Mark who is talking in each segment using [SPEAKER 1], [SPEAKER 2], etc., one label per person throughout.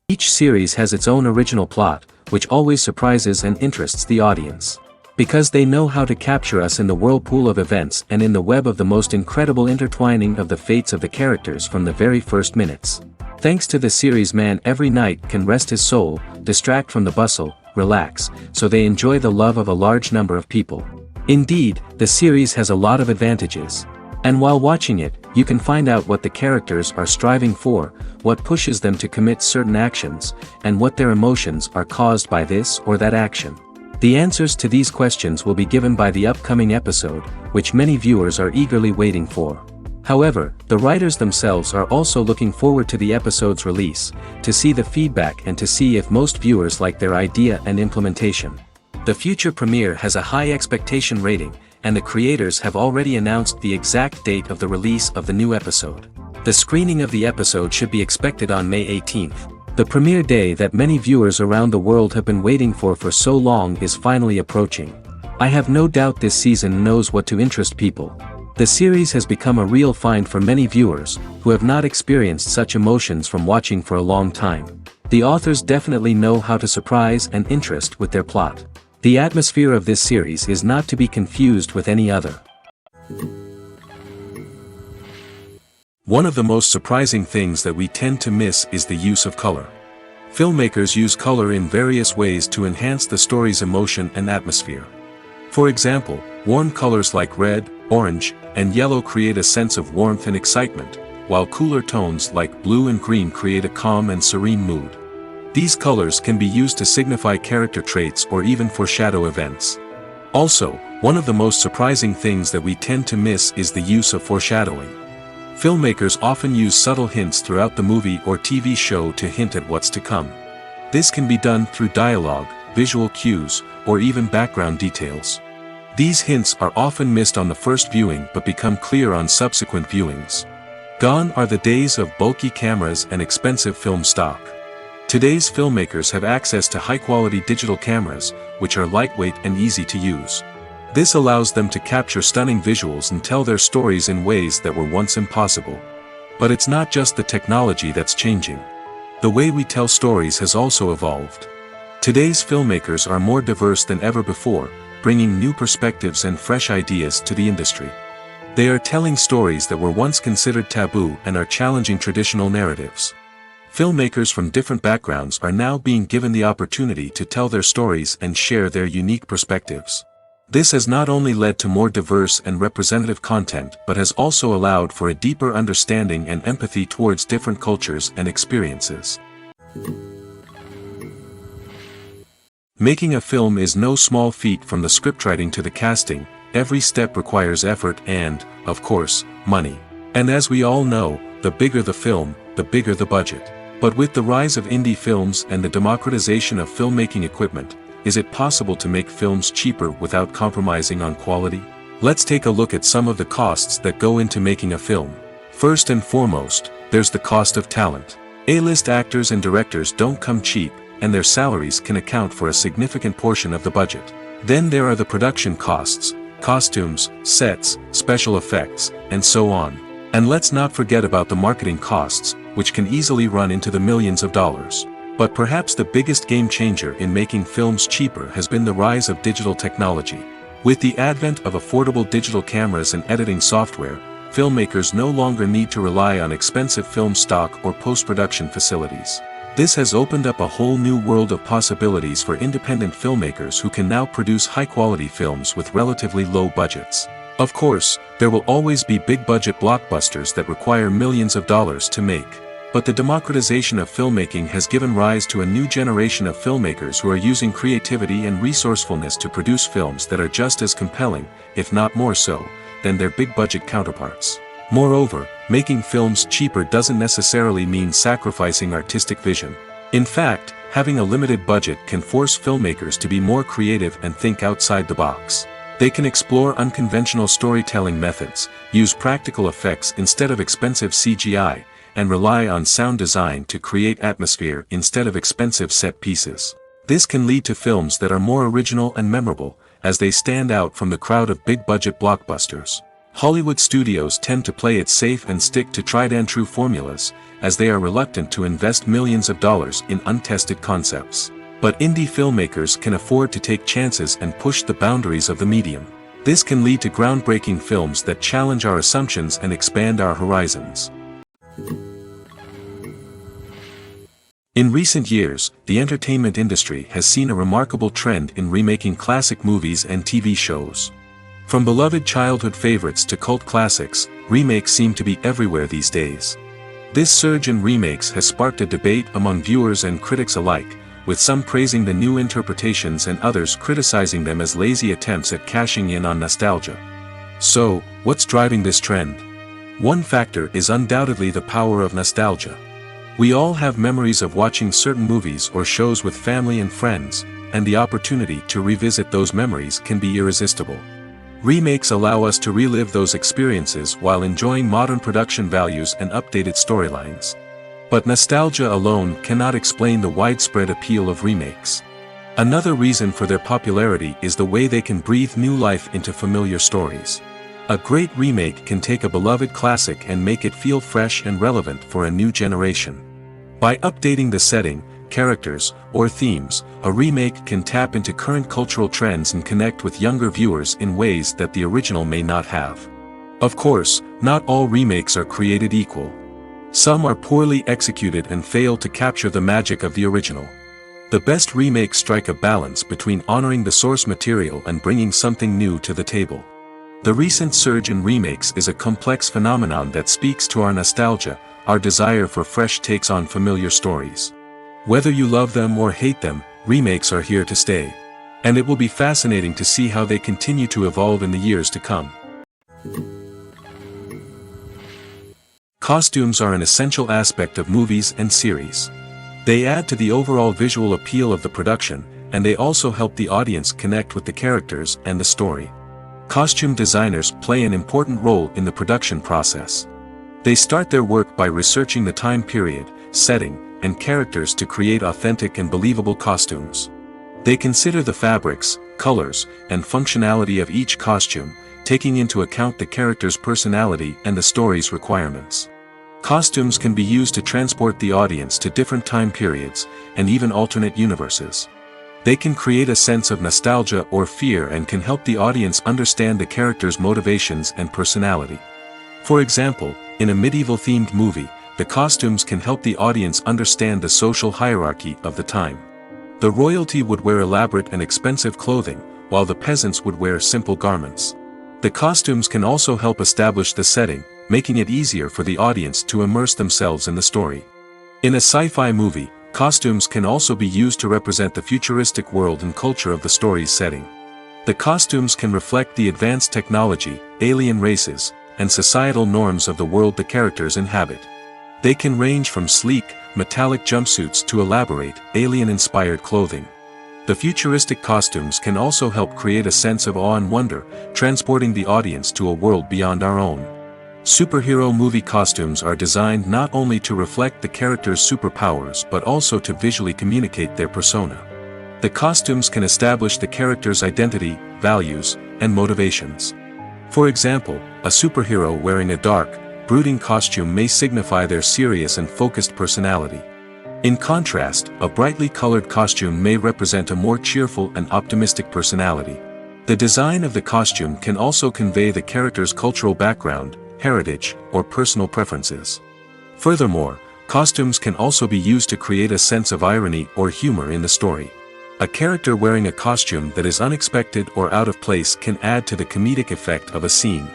[SPEAKER 1] Each series has its own original plot, which always surprises and interests the audience. Because they know how to capture us in the whirlpool of events and in the web of the most incredible intertwining of the fates of the characters from the very first minutes. Thanks to the series, man every night can rest his soul, distract from the bustle, relax, so they enjoy the love of a large number of people. Indeed, the series has a lot of advantages. And while watching it, you can find out what the characters are striving for, what pushes them to commit certain actions, and what their emotions are caused by this or that action. The answers to these questions will be given by the upcoming episode, which many viewers are eagerly waiting for. However, the writers themselves are also looking forward to the episode's release, to see the feedback and to see if most viewers like their idea and implementation. The future premiere has a high expectation rating, and the creators have already announced the exact date of the release of the new episode. The screening of the episode should be expected on May 18th. The premiere day that many viewers around the world have been waiting for so long is finally approaching. I have no doubt this season knows what to interest people. The series has become a real find for many viewers, who have not experienced such emotions from watching for a long time. The authors definitely know how to surprise and interest with their plot. The atmosphere of this series is not to be confused with any other. One of the most surprising things that we tend to miss is the use of color. Filmmakers use color in various ways to enhance the story's emotion and atmosphere. For example, warm colors like red, orange, and yellow create a sense of warmth and excitement, while cooler tones like blue and green create a calm and serene mood. These colors can be used to signify character traits or even foreshadow events. Also, one of the most surprising things that we tend to miss is the use of foreshadowing. Filmmakers often use subtle hints throughout the movie or TV show to hint at what's to come. This can be done through dialogue, visual cues, or even background details. These hints are often missed on the first viewing but become clear on subsequent viewings. Gone are the days of bulky cameras and expensive film stock. Today's filmmakers have access to high-quality digital cameras, which are lightweight and easy to use. This allows them to capture stunning visuals and tell their stories in ways that were once impossible. But it's not just the technology that's changing. The way we tell stories has also evolved. Today's filmmakers are more diverse than ever before, bringing new perspectives and fresh ideas to the industry. They are telling stories that were once considered taboo and are challenging traditional narratives. Filmmakers from different backgrounds are now being given the opportunity to tell their stories and share their unique perspectives. This has not only led to more diverse and representative content but has also allowed for a deeper understanding and empathy towards different cultures and experiences. Making a film is no small feat. From the scriptwriting to the casting, every step requires effort and, of course, money. And as we all know, the bigger the film, the bigger the budget. But with the rise of indie films and the democratization of filmmaking equipment, is it possible to make films cheaper without compromising on quality? Let's take a look at some of the costs that go into making a film. First and foremost, there's the cost of talent. A-list actors and directors don't come cheap, and their salaries can account for a significant portion of the budget. Then there are the production costs, costumes, sets, special effects, and so on. And let's not forget about the marketing costs, which can easily run into the millions of dollars. But perhaps the biggest game changer in making films cheaper has been the rise of digital technology. With the advent of affordable digital cameras and editing software, filmmakers no longer need to rely on expensive film stock or post-production facilities. This has opened up a whole new world of possibilities for independent filmmakers who can now produce high-quality films with relatively low budgets. Of course, there will always be big-budget blockbusters that require millions of dollars to make. But the democratization of filmmaking has given rise to a new generation of filmmakers who are using creativity and resourcefulness to produce films that are just as compelling, if not more so, than their big-budget counterparts. Moreover, making films cheaper doesn't necessarily mean sacrificing artistic vision. In fact, having a limited budget can force filmmakers to be more creative and think outside the box. They can explore unconventional storytelling methods, use practical effects instead of expensive CGI, and rely on sound design to create atmosphere instead of expensive set pieces. This can lead to films that are more original and memorable, as they stand out from the crowd of big-budget blockbusters. Hollywood studios tend to play it safe and stick to tried-and-true formulas, as they are reluctant to invest millions of dollars in untested concepts. But indie filmmakers can afford to take chances and push the boundaries of the medium. This can lead to groundbreaking films that challenge our assumptions and expand our horizons. In recent years, the entertainment industry has seen a remarkable trend in remaking classic movies and TV shows. From beloved childhood favorites to cult classics, remakes seem to be everywhere these days. This surge in remakes has sparked a debate among viewers and critics alike, with some praising the new interpretations and others criticizing them as lazy attempts at cashing in on nostalgia. So, what's driving this trend? One factor is undoubtedly the power of nostalgia. We all have memories of watching certain movies or shows with family and friends, and the opportunity to revisit those memories can be irresistible. Remakes allow us to relive those experiences while enjoying modern production values and updated storylines. But nostalgia alone cannot explain the widespread appeal of remakes. Another reason for their popularity is the way they can breathe new life into familiar stories. A great remake can take a beloved classic and make it feel fresh and relevant for a new generation. By updating the setting, characters, or themes, a remake can tap into current cultural trends and connect with younger viewers in ways that the original may not have. Of course, not all remakes are created equal. Some are poorly executed and fail to capture the magic of the original. The best remakes strike a balance between honoring the source material and bringing something new to the table. The recent surge in remakes is a complex phenomenon that speaks to our nostalgia, our desire for fresh takes on familiar stories. Whether you love them or hate them, remakes are here to stay. And it will be fascinating to see how they continue to evolve in the years to come. Costumes are an essential aspect of movies and series. They add to the overall visual appeal of the production, and they also help the audience connect with the characters and the story. Costume designers play an important role in the production process. They start their work by researching the time period, setting, and characters to create authentic and believable costumes. They consider the fabrics, colors, and functionality of each costume, taking into account the character's personality and the story's requirements. Costumes can be used to transport the audience to different time periods, and even alternate universes. They can create a sense of nostalgia or fear and can help the audience understand the character's motivations and personality. For example, in a medieval-themed movie, the costumes can help the audience understand the social hierarchy of the time. The royalty would wear elaborate and expensive clothing, while the peasants would wear simple garments. The costumes can also help establish the setting, making it easier for the audience to immerse themselves in the story. In a sci-fi movie, costumes can also be used to represent the futuristic world and culture of the story's setting. The costumes can reflect the advanced technology, alien races, and societal norms of the world the characters inhabit. They can range from sleek, metallic jumpsuits to elaborate, alien-inspired clothing. The futuristic costumes can also help create a sense of awe and wonder, transporting the audience to a world beyond our own. Superhero movie costumes are designed not only to reflect the character's superpowers but also to visually communicate their persona. The costumes can establish the character's identity, values, and motivations. For example, a superhero wearing a dark, brooding costume may signify their serious and focused personality. In contrast, a brightly colored costume may represent a more cheerful and optimistic personality. The design of the costume can also convey the character's cultural background, heritage, or personal preferences. Furthermore, Costumes can also be used to create a sense of irony or humor in the story. A character wearing a costume that is unexpected or out of place can add to the comedic effect of a scene.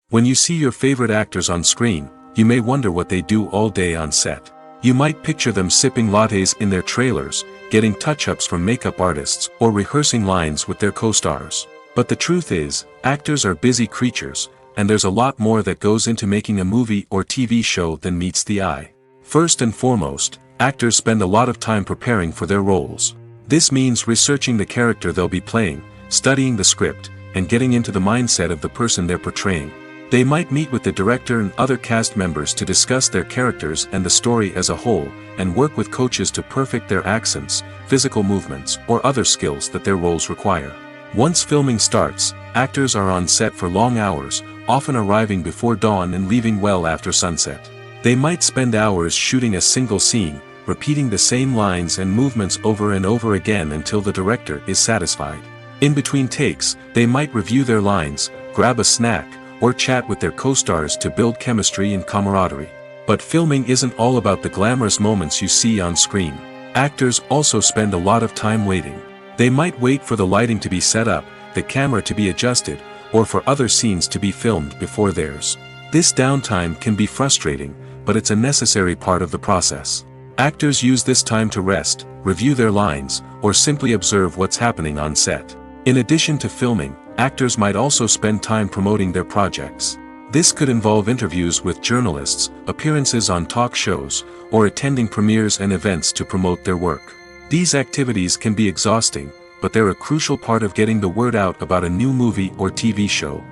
[SPEAKER 1] When you see your favorite actors on screen, you may wonder what they do all day on set. You might picture them sipping lattes in their trailers, getting touch-ups from makeup artists, or rehearsing lines with their co-stars. But the truth is, actors are busy creatures, and there's a lot more that goes into making a movie or TV show than meets the eye. First and foremost, actors spend a lot of time preparing for their roles. This means researching the character they'll be playing, studying the script, and getting into the mindset of the person they're portraying. They might meet with the director and other cast members to discuss their characters and the story as a whole, and work with coaches to perfect their accents, physical movements, or other skills that their roles require. Once filming starts, actors are on set for long hours, often arriving before dawn and leaving well after sunset. They might spend hours shooting a single scene, repeating the same lines and movements over and over again until the director is satisfied. In between takes, they might review their lines, grab a snack, or chat with their co-stars to build chemistry and camaraderie. But filming isn't all about the glamorous moments you see on screen. Actors also spend a lot of time waiting. They might wait for the lighting to be set up, the camera to be adjusted, or for other scenes to be filmed before theirs. This downtime can be frustrating, but it's a necessary part of the process. Actors use this time to rest, review their lines, or simply observe what's happening on set. In addition to filming, actors might also spend time promoting their projects. This could involve interviews with journalists, appearances on talk shows, or attending premieres and events to promote their work. These activities can be exhausting, but they're a crucial part of getting the word out about a new movie or TV show.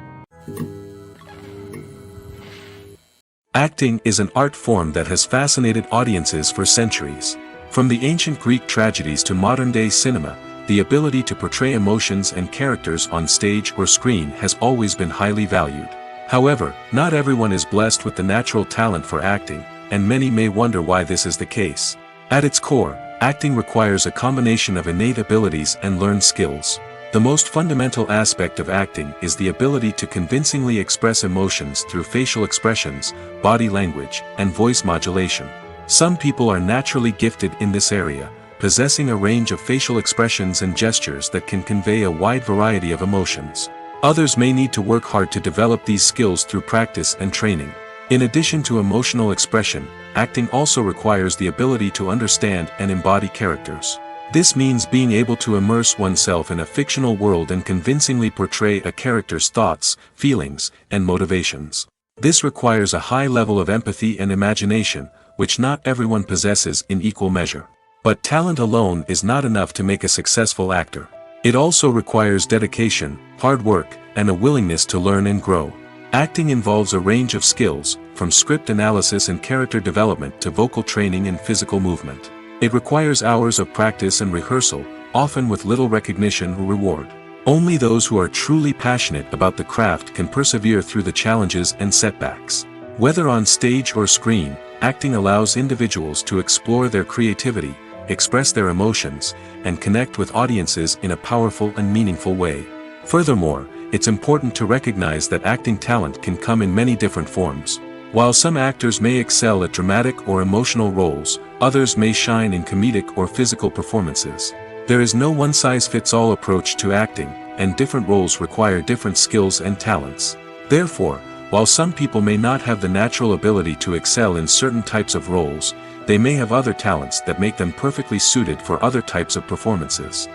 [SPEAKER 1] Acting is an art form that has fascinated audiences for centuries. From the ancient Greek tragedies to modern-day cinema, the ability to portray emotions and characters on stage or screen has always been highly valued. However, not everyone is blessed with the natural talent for acting, and many may wonder why this is the case. At its core, acting requires a combination of innate abilities and learned skills. The most fundamental aspect of acting is the ability to convincingly express emotions through facial expressions, body language, and voice modulation. Some people are naturally gifted in this area, possessing a range of facial expressions and gestures that can convey a wide variety of emotions. Others may need to work hard to develop these skills through practice and training. In addition to emotional expression, acting also requires the ability to understand and embody characters. This means being able to immerse oneself in a fictional world and convincingly portray a character's thoughts, feelings, and motivations. This requires a high level of empathy and imagination, which not everyone possesses in equal measure. But talent alone is not enough to make a successful actor. It also requires dedication, hard work, and a willingness to learn and grow. Acting involves a range of skills, from script analysis and character development to vocal training and physical movement. It requires hours of practice and rehearsal, often with little recognition or reward. Only those who are truly passionate about the craft can persevere through the challenges and setbacks. Whether on stage or screen, acting allows individuals to explore their creativity, express their emotions, and connect with audiences in a powerful and meaningful way. Furthermore, it's important to recognize that acting talent can come in many different forms. While some actors may excel at dramatic or emotional roles, others may shine in comedic or physical performances. There is no one-size-fits-all approach to acting, and different roles require different skills and talents. Therefore, while some people may not have the natural ability to excel in certain types of roles, they may have other talents that make them perfectly suited for other types of performances.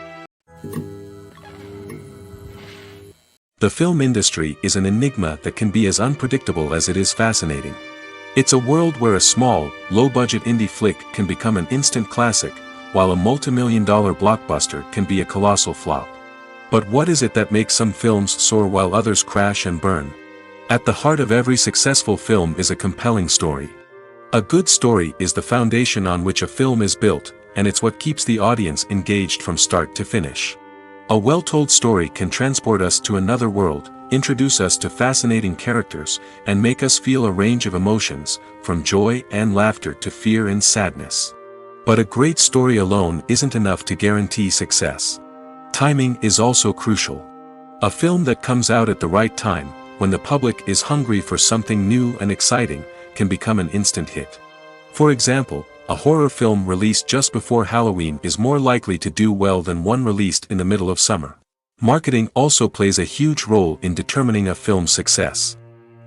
[SPEAKER 1] The film industry is an enigma that can be as unpredictable as it is fascinating. It's a world where a small, low-budget indie flick can become an instant classic, while a multi-million-dollar blockbuster can be a colossal flop. But what is it that makes some films soar while others crash and burn? At the heart of every successful film is a compelling story. A good story is the foundation on which a film is built, and it's what keeps the audience engaged from start to finish. A well-told story can transport us to another world, introduce us to fascinating characters, and make us feel a range of emotions, from joy and laughter to fear and sadness. But a great story alone isn't enough to guarantee success. Timing is also crucial. A film that comes out at the right time, when the public is hungry for something new and exciting, can become an instant hit. For example, a horror film released just before Halloween is more likely to do well than one released in the middle of summer. Marketing also plays a huge role in determining a film's success.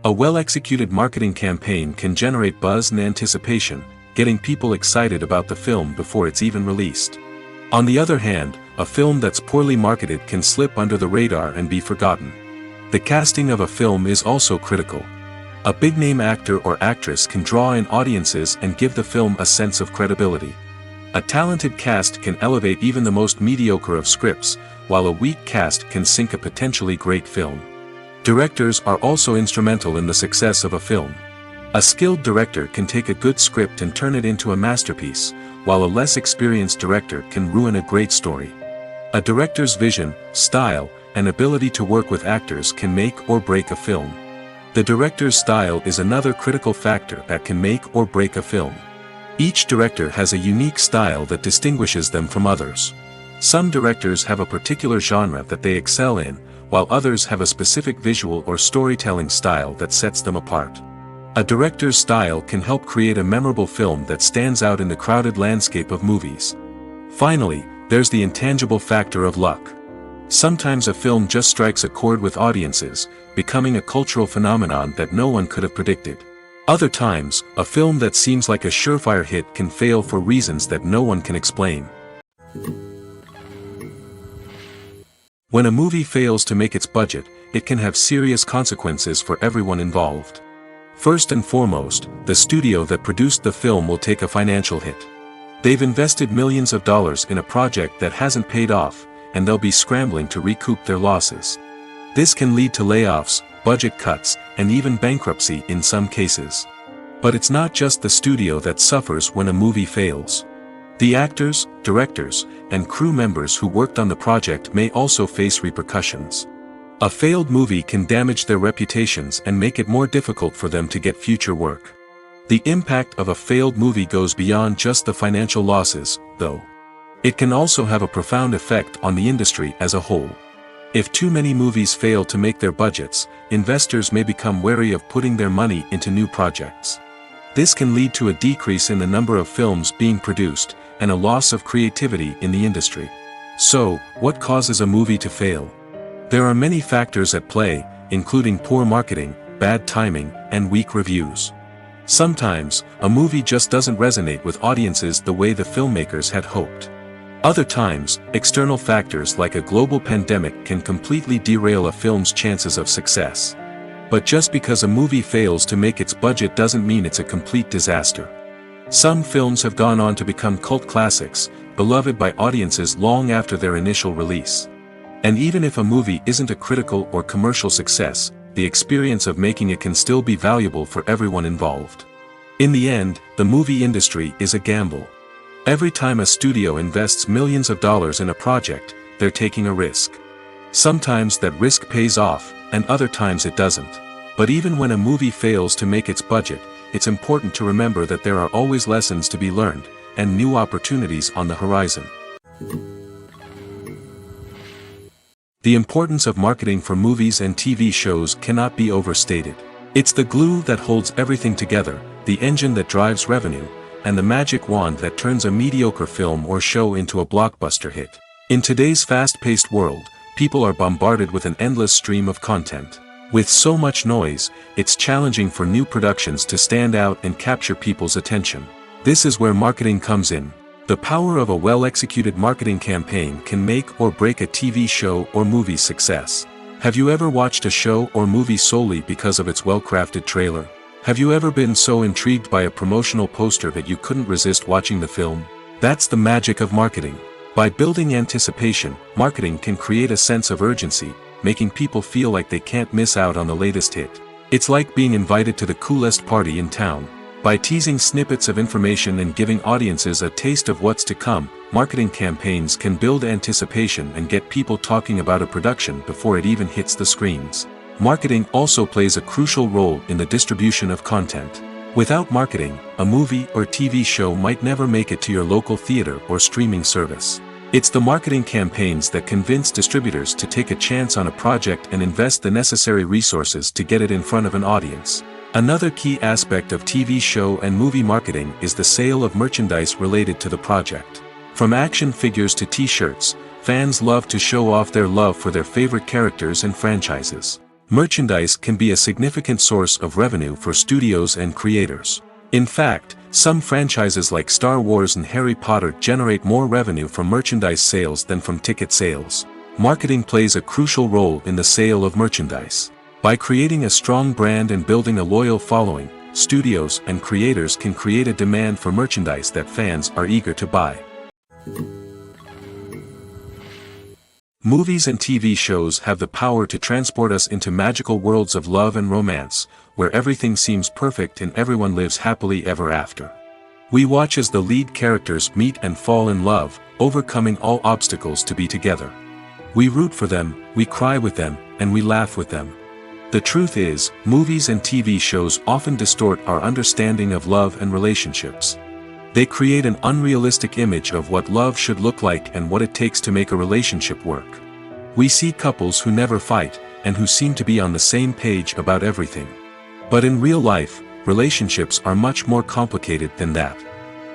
[SPEAKER 1] A well-executed marketing campaign can generate buzz and anticipation, getting people excited about the film before it's even released. On the other hand, a film that's poorly marketed can slip under the radar and be forgotten. The casting of a film is also critical. A big-name actor or actress can draw in audiences and give the film a sense of credibility. A talented cast can elevate even the most mediocre of scripts, while a weak cast can sink a potentially great film. Directors are also instrumental in the success of a film. A skilled director can take a good script and turn it into a masterpiece, while a less experienced director can ruin a great story. A director's vision, style, and ability to work with actors can make or break a film. The director's style is another critical factor that can make or break a film. Each director has a unique style that distinguishes them from others. Some directors have a particular genre that they excel in, while others have a specific visual or storytelling style that sets them apart. A director's style can help create a memorable film that stands out in the crowded landscape of movies. Finally, there's the intangible factor of luck. Sometimes a film just strikes a chord with audiences, becoming a cultural phenomenon that no one could have predicted. Other times, a film that seems like a surefire hit can fail for reasons that no one can explain. When a movie fails to make its budget, it can have serious consequences for everyone involved. First and foremost, the studio that produced the film will take a financial hit. They've invested millions of dollars in a project that hasn't paid off, and they'll be scrambling to recoup their losses. This can lead to layoffs, budget cuts, and even bankruptcy in some cases. But it's not just the studio that suffers when a movie fails. The actors, directors, and crew members who worked on the project may also face repercussions. A failed movie can damage their reputations and make it more difficult for them to get future work. The impact of a failed movie goes beyond just the financial losses, though. It can also have a profound effect on the industry as a whole. If too many movies fail to make their budgets, investors may become wary of putting their money into new projects. This can lead to a decrease in the number of films being produced, and a loss of creativity in the industry. So, what causes a movie to fail? There are many factors at play, including poor marketing, bad timing, and weak reviews. Sometimes, a movie just doesn't resonate with audiences the way the filmmakers had hoped. Other times, external factors like a global pandemic can completely derail a film's chances of success. But just because a movie fails to make its budget doesn't mean it's a complete disaster. Some films have gone on to become cult classics, beloved by audiences long after their initial release. And even if a movie isn't a critical or commercial success, the experience of making it can still be valuable for everyone involved. In the end, the movie industry is a gamble. Every time a studio invests millions of dollars in a project, they're taking a risk. Sometimes that risk pays off, and other times it doesn't. But even when a movie fails to make its budget, it's important to remember that there are always lessons to be learned, and new opportunities on the horizon. The importance of marketing for movies and TV shows cannot be overstated. It's the glue that holds everything together, the engine that drives revenue, and the magic wand that turns a mediocre film or show into a blockbuster hit. In today's fast-paced world, people are bombarded with an endless stream of content. With so much noise, it's challenging for new productions to stand out and capture people's attention. This is where marketing comes in. The power of a well-executed marketing campaign can make or break a TV show or movie's success. Have you ever watched a show or movie solely because of its well-crafted trailer? Have you ever been so intrigued by a promotional poster that you couldn't resist watching the film? That's the magic of marketing. By building anticipation, marketing can create a sense of urgency, making people feel like they can't miss out on the latest hit. It's like being invited to the coolest party in town. By teasing snippets of information and giving audiences a taste of what's to come, marketing campaigns can build anticipation and get people talking about a production before it even hits the screens. Marketing also plays a crucial role in the distribution of content. Without marketing, a movie or TV show might never make it to your local theater or streaming service. It's the marketing campaigns that convince distributors to take a chance on a project and invest the necessary resources to get it in front of an audience. Another key aspect of TV show and movie marketing is the sale of merchandise related to the project. From action figures to t-shirts, fans love to show off their love for their favorite characters and franchises. Merchandise can be a significant source of revenue for studios and creators. In fact, some franchises like Star Wars and Harry Potter generate more revenue from merchandise sales than from ticket sales. Marketing plays a crucial role in the sale of merchandise. By creating a strong brand and building a loyal following, studios and creators can create a demand for merchandise that fans are eager to buy. Movies and TV shows have the power to transport us into magical worlds of love and romance, where everything seems perfect and everyone lives happily ever after. We watch as the lead characters meet and fall in love, overcoming all obstacles to be together. We root for them, we cry with them, and we laugh with them. The truth is, movies and TV shows often distort our understanding of love and relationships. They create an unrealistic image of what love should look like and what it takes to make a relationship work. We see couples who never fight, and who seem to be on the same page about everything. But in real life, relationships are much more complicated than that.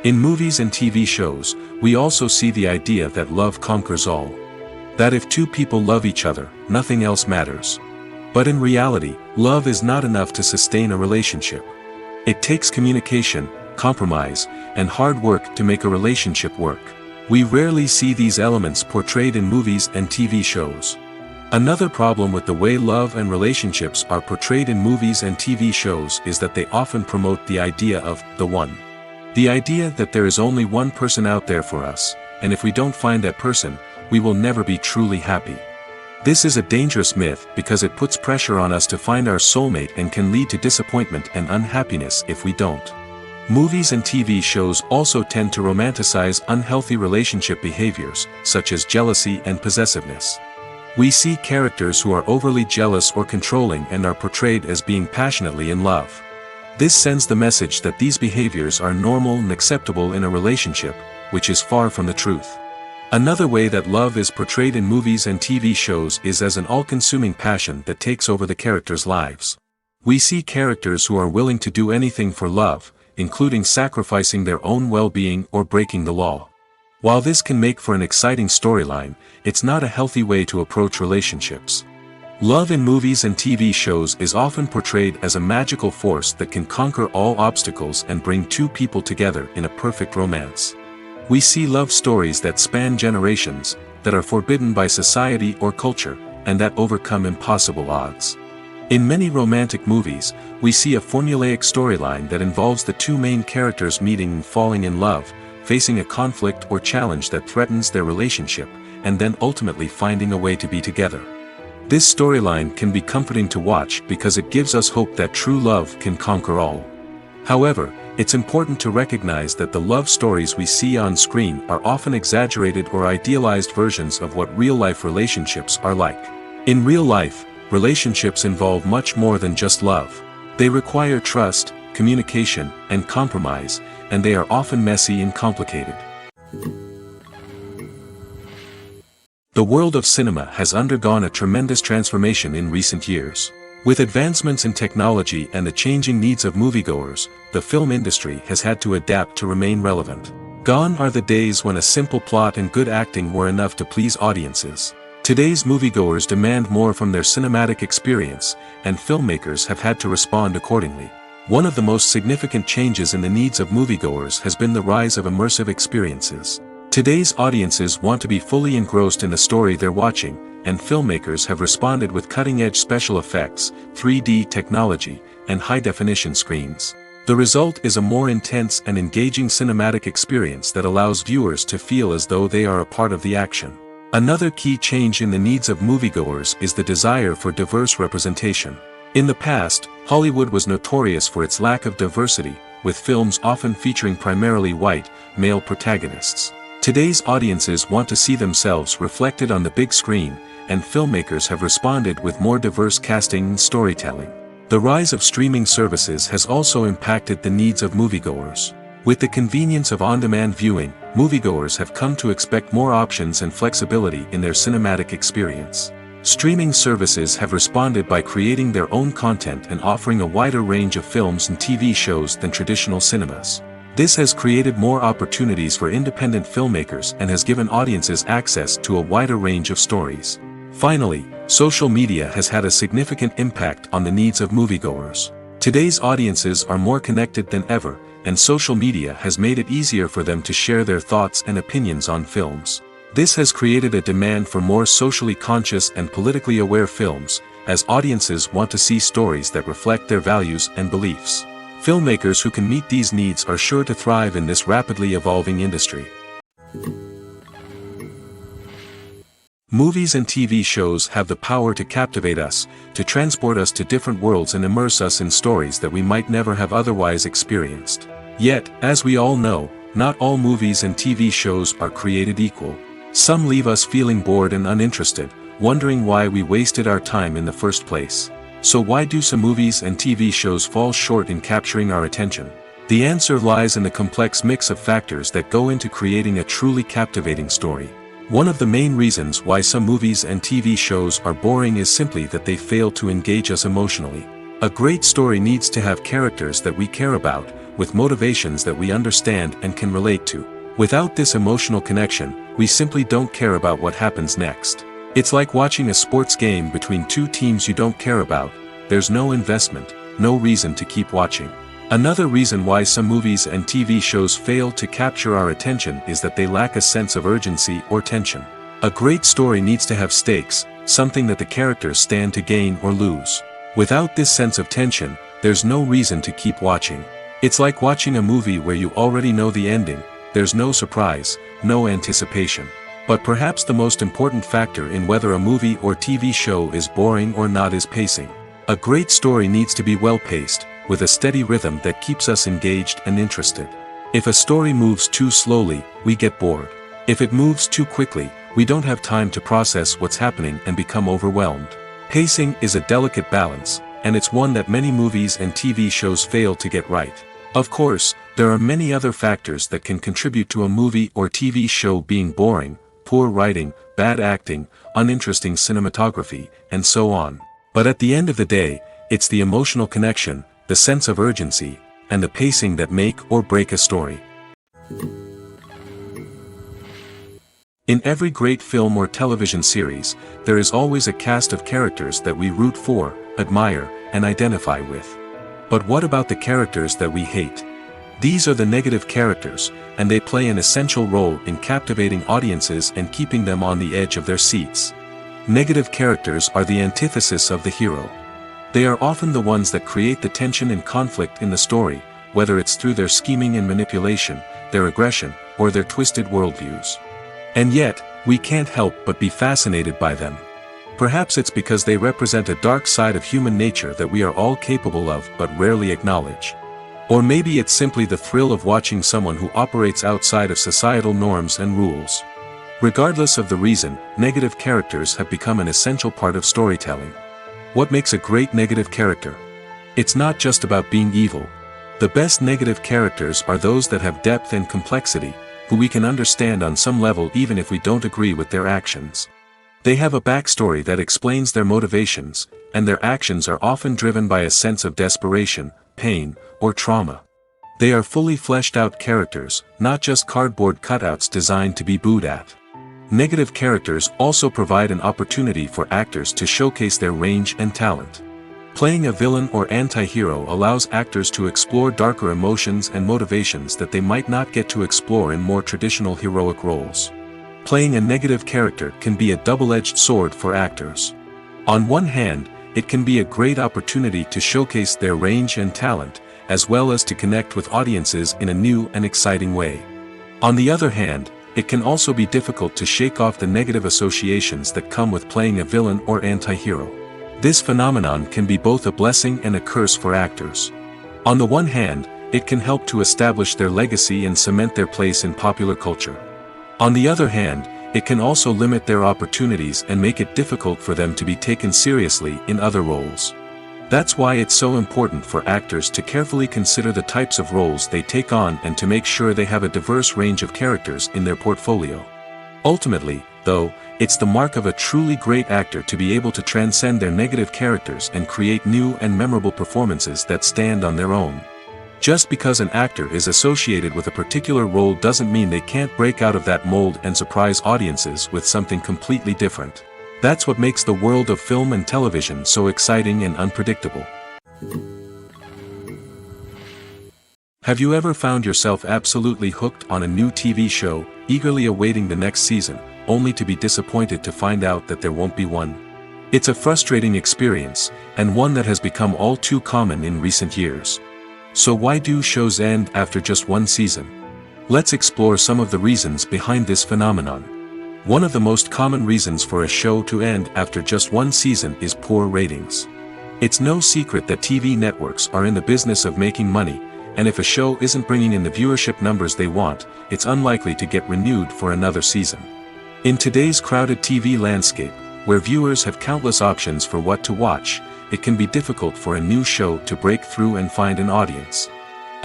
[SPEAKER 1] In movies and TV shows, we also see the idea that love conquers all. That if two people love each other, nothing else matters. But in reality, love is not enough to sustain a relationship. It takes communication, compromise, and hard work to make a relationship work. We rarely see these elements portrayed in movies and TV shows. Another problem with the way love and relationships are portrayed in movies and TV shows is that they often promote the idea of the one. The idea that there is only one person out there for us, and if we don't find that person, we will never be truly happy. This is a dangerous myth because it puts pressure on us to find our soulmate and can lead to disappointment and unhappiness if we don't. Movies and TV shows also tend to romanticize unhealthy relationship behaviors, such as jealousy and possessiveness. We see characters who are overly jealous or controlling and are portrayed as being passionately in love. This sends the message that these behaviors are normal and acceptable in a relationship, which is far from the truth. Another way that love is portrayed in movies and TV shows is as an all-consuming passion that takes over the characters' lives. We see characters who are willing to do anything for love, including sacrificing their own well-being or breaking the law. While this can make for an exciting storyline, it's not a healthy way to approach relationships. Love in movies and TV shows is often portrayed as a magical force that can conquer all obstacles and bring two people together in a perfect romance. We see love stories that span generations, that are forbidden by society or culture, and that overcome impossible odds. In many romantic movies, we see a formulaic storyline that involves the two main characters meeting and falling in love, facing a conflict or challenge that threatens their relationship, and then ultimately finding a way to be together. This storyline can be comforting to watch because it gives us hope that true love can conquer all. However, it's important to recognize that the love stories we see on screen are often exaggerated or idealized versions of what real-life relationships are like. In real life, relationships involve much more than just love. They require trust, communication, and compromise, and they are often messy and complicated. The world of cinema has undergone a tremendous transformation in recent years. With advancements in technology and the changing needs of moviegoers, the film industry has had to adapt to remain relevant. Gone are the days when a simple plot and good acting were enough to please audiences. Today's moviegoers demand more from their cinematic experience, and filmmakers have had to respond accordingly. One of the most significant changes in the needs of moviegoers has been the rise of immersive experiences. Today's audiences want to be fully engrossed in the story they're watching, and filmmakers have responded with cutting-edge special effects, 3D technology, and high-definition screens. The result is a more intense and engaging cinematic experience that allows viewers to feel as though they are a part of the action. Another key change in the needs of moviegoers is the desire for diverse representation. In the past, Hollywood was notorious for its lack of diversity, with films often featuring primarily white, male protagonists. Today's audiences want to see themselves reflected on the big screen, and filmmakers have responded with more diverse casting and storytelling. The rise of streaming services has also impacted the needs of moviegoers. With the convenience of on-demand viewing, moviegoers have come to expect more options and flexibility in their cinematic experience. Streaming services have responded by creating their own content and offering a wider range of films and TV shows than traditional cinemas. This has created more opportunities for independent filmmakers and has given audiences access to a wider range of stories. Finally, social media has had a significant impact on the needs of moviegoers. Today's audiences are more connected than ever, and social media has made it easier for them to share their thoughts and opinions on films. This has created a demand for more socially conscious and politically aware films, as audiences want to see stories that reflect their values and beliefs. Filmmakers who can meet these needs are sure to thrive in this rapidly evolving industry. Movies and TV shows have the power to captivate us, to transport us to different worlds and immerse us in stories that we might never have otherwise experienced. Yet, as we all know, not all movies and TV shows are created equal. Some leave us feeling bored and uninterested, wondering why we wasted our time in the first place. So why do some movies and TV shows fall short in capturing our attention? The answer lies in the complex mix of factors that go into creating a truly captivating story. One of the main reasons why some movies and TV shows are boring is simply that they fail to engage us emotionally. A great story needs to have characters that we care about, with motivations that we understand and can relate to. Without this emotional connection, we simply don't care about what happens next. It's like watching a sports game between two teams you don't care about. There's no investment, no reason to keep watching. Another reason why some movies and TV shows fail to capture our attention is that they lack a sense of urgency or tension. A great story needs to have stakes, something that the characters stand to gain or lose. Without this sense of tension, there's no reason to keep watching. It's like watching a movie where you already know the ending. There's no surprise, no anticipation. But perhaps the most important factor in whether a movie or TV show is boring or not is pacing. A great story needs to be well-paced, with a steady rhythm that keeps us engaged and interested. If a story moves too slowly, we get bored. If it moves too quickly, we don't have time to process what's happening and become overwhelmed. Pacing is a delicate balance, and it's one that many movies and TV shows fail to get right. Of course, there are many other factors that can contribute to a movie or TV show being boring: poor writing, bad acting, uninteresting cinematography, and so on. But at the end of the day, it's the emotional connection, the sense of urgency, and the pacing that make or break a story. In every great film or television series, there is always a cast of characters that we root for, admire, and identify with. But what about the characters that we hate? These are the negative characters, and they play an essential role in captivating audiences and keeping them on the edge of their seats. Negative characters are the antithesis of the hero. They are often the ones that create the tension and conflict in the story, whether it's through their scheming and manipulation, their aggression, or their twisted worldviews. And yet, we can't help but be fascinated by them. Perhaps it's because they represent a dark side of human nature that we are all capable of but rarely acknowledge. Or maybe it's simply the thrill of watching someone who operates outside of societal norms and rules. Regardless of the reason, negative characters have become an essential part of storytelling. What makes a great negative character? It's not just about being evil. The best negative characters are those that have depth and complexity, who we can understand on some level even if we don't agree with their actions. They have a backstory that explains their motivations, and their actions are often driven by a sense of desperation, pain, or trauma. They are fully fleshed out characters, not just cardboard cutouts designed to be booed at. Negative characters also provide an opportunity for actors to showcase their range and talent. Playing a villain or anti-hero allows actors to explore darker emotions and motivations that they might not get to explore in more traditional heroic roles. Playing a negative character can be a double-edged sword for actors. On one hand, it can be a great opportunity to showcase their range and talent, as well as to connect with audiences in a new and exciting way. On the other hand, it can also be difficult to shake off the negative associations that come with playing a villain or anti-hero. This phenomenon can be both a blessing and a curse for actors. On the one hand, it can help to establish their legacy and cement their place in popular culture. On the other hand, it can also limit their opportunities and make it difficult for them to be taken seriously in other roles. That's why it's so important for actors to carefully consider the types of roles they take on and to make sure they have a diverse range of characters in their portfolio. Ultimately, though, it's the mark of a truly great actor to be able to transcend their negative characters and create new and memorable performances that stand on their own. Just because an actor is associated with a particular role doesn't mean they can't break out of that mold and surprise audiences with something completely different. That's what makes the world of film and television so exciting and unpredictable. Have you ever found yourself absolutely hooked on a new TV show, eagerly awaiting the next season, only to be disappointed to find out that there won't be one? It's a frustrating experience, and one that has become all too common in recent years. So why do shows end after just one season? Let's explore some of the reasons behind this phenomenon. One of the most common reasons for a show to end after just one season is poor ratings. It's no secret that TV networks are in the business of making money, and if a show isn't bringing in the viewership numbers they want, it's unlikely to get renewed for another season. In today's crowded TV landscape, where viewers have countless options for what to watch, it can be difficult for a new show to break through and find an audience.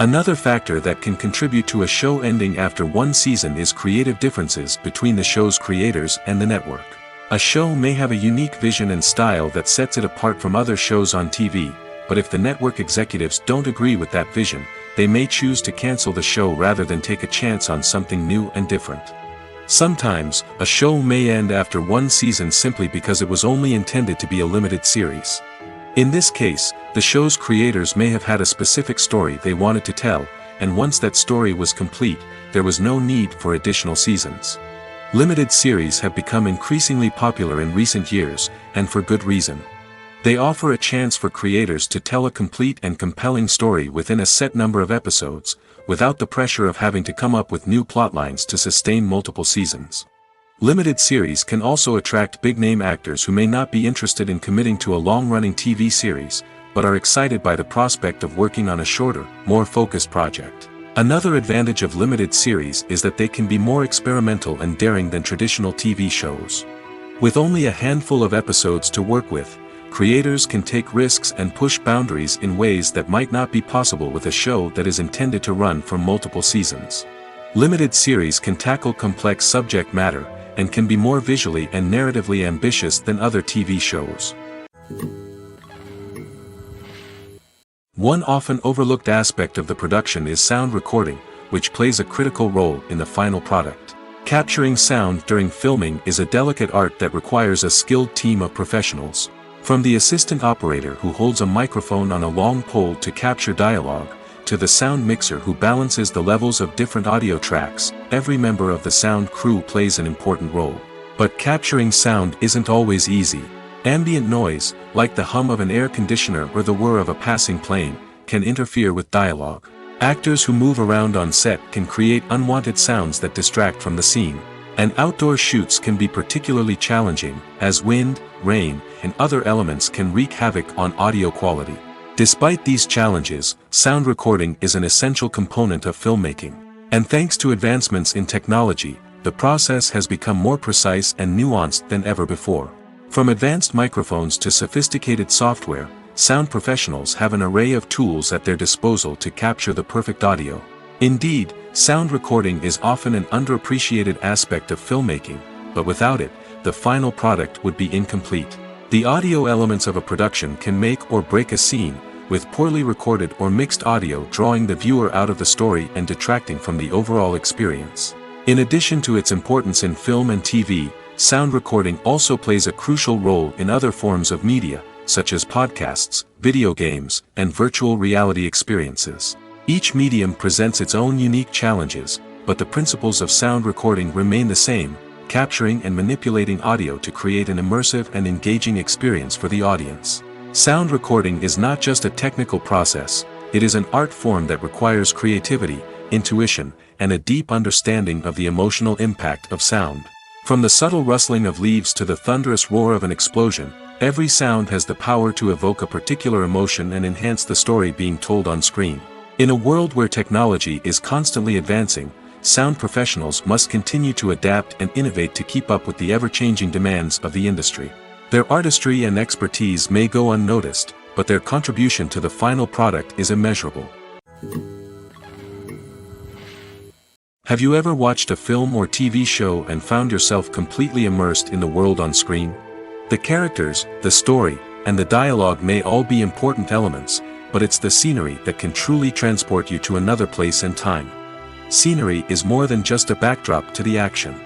[SPEAKER 1] Another factor that can contribute to a show ending after one season is creative differences between the show's creators and the network. A show may have a unique vision and style that sets it apart from other shows on TV, but if the network executives don't agree with that vision, they may choose to cancel the show rather than take a chance on something new and different. Sometimes, a show may end after one season simply because it was only intended to be a limited series. In this case, the show's creators may have had a specific story they wanted to tell, and once that story was complete, there was no need for additional seasons. Limited series have become increasingly popular in recent years, and for good reason. They offer a chance for creators to tell a complete and compelling story within a set number of episodes, without the pressure of having to come up with new plotlines to sustain multiple seasons. Limited series can also attract big-name actors who may not be interested in committing to a long-running TV series, but are excited by the prospect of working on a shorter, more focused project. Another advantage of limited series is that they can be more experimental and daring than traditional TV shows. With only a handful of episodes to work with, creators can take risks and push boundaries in ways that might not be possible with a show that is intended to run for multiple seasons. Limited series can tackle complex subject matter, and can be more visually and narratively ambitious than other TV shows. One often overlooked aspect of the production is sound recording, which plays a critical role in the final product. Capturing sound during filming is a delicate art that requires a skilled team of professionals. From the assistant operator who holds a microphone on a long pole to capture dialogue, to the sound mixer who balances the levels of different audio tracks, every member of the sound crew plays an important role. But capturing sound isn't always easy. Ambient noise, like the hum of an air conditioner or the whir of a passing plane, can interfere with dialogue. Actors who move around on set can create unwanted sounds that distract from the scene. And outdoor shoots can be particularly challenging, as wind, rain, and other elements can wreak havoc on audio quality. Despite these challenges, sound recording is an essential component of filmmaking. And thanks to advancements in technology, the process has become more precise and nuanced than ever before. From advanced microphones to sophisticated software, sound professionals have an array of tools at their disposal to capture the perfect audio. Indeed, sound recording is often an underappreciated aspect of filmmaking, but without it, the final product would be incomplete. The audio elements of a production can make or break a scene, with poorly recorded or mixed audio drawing the viewer out of the story and detracting from the overall experience. In addition to its importance in film and TV, sound recording also plays a crucial role in other forms of media, such as podcasts, video games, and virtual reality experiences. Each medium presents its own unique challenges, but the principles of sound recording remain the same, capturing and manipulating audio to create an immersive and engaging experience for the audience. Sound recording is not just a technical process, it is an art form that requires creativity, intuition, and a deep understanding of the emotional impact of sound. From the subtle rustling of leaves to the thunderous roar of an explosion, every sound has the power to evoke a particular emotion and enhance the story being told on screen. In a world where technology is constantly advancing, sound professionals must continue to adapt and innovate to keep up with the ever-changing demands of the industry. Their artistry and expertise may go unnoticed, but their contribution to the final product is immeasurable. Have you ever watched a film or TV show and found yourself completely immersed in the world on screen? The characters, the story, and the dialogue may all be important elements, but it's the scenery that can truly transport you to another place and time. Scenery is more than just a backdrop to the action.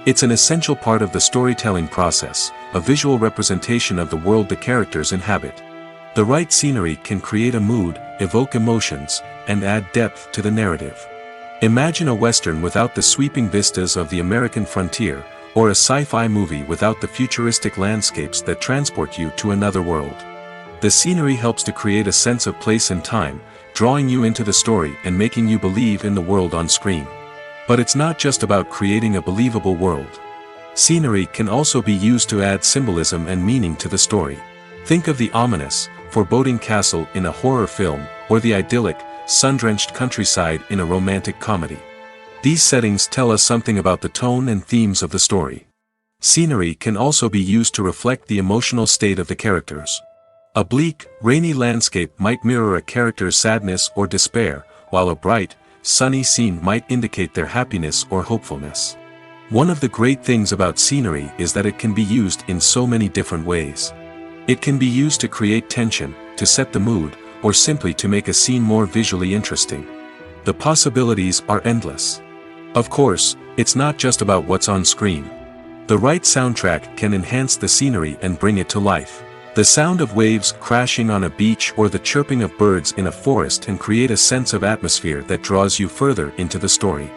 [SPEAKER 1] It's an essential part of the storytelling process, a visual representation of the world the characters inhabit. The right scenery can create a mood, evoke emotions, and add depth to the narrative. Imagine a Western without the sweeping vistas of the American frontier, or a sci-fi movie without the futuristic landscapes that transport you to another world. The scenery helps to create a sense of place and time, drawing you into the story and making you believe in the world on screen. But it's not just about creating a believable world. Scenery can also be used to add symbolism and meaning to the story. Think of the ominous, foreboding castle in a horror film, or the idyllic, sun-drenched countryside in a romantic comedy. These settings tell us something about the tone and themes of the story. Scenery can also be used to reflect the emotional state of the characters. A bleak, rainy landscape might mirror a character's sadness or despair, while a bright, sunny scene might indicate their happiness or hopefulness. One of the great things about scenery is that it can be used in so many different ways. It can be used to create tension, to set the mood, or simply to make a scene more visually interesting. The possibilities are endless. Of course, it's not just about what's on screen. The right soundtrack can enhance the scenery and bring it to life. The sound of waves crashing on a beach or the chirping of birds in a forest can create a sense of atmosphere that draws you further into the story.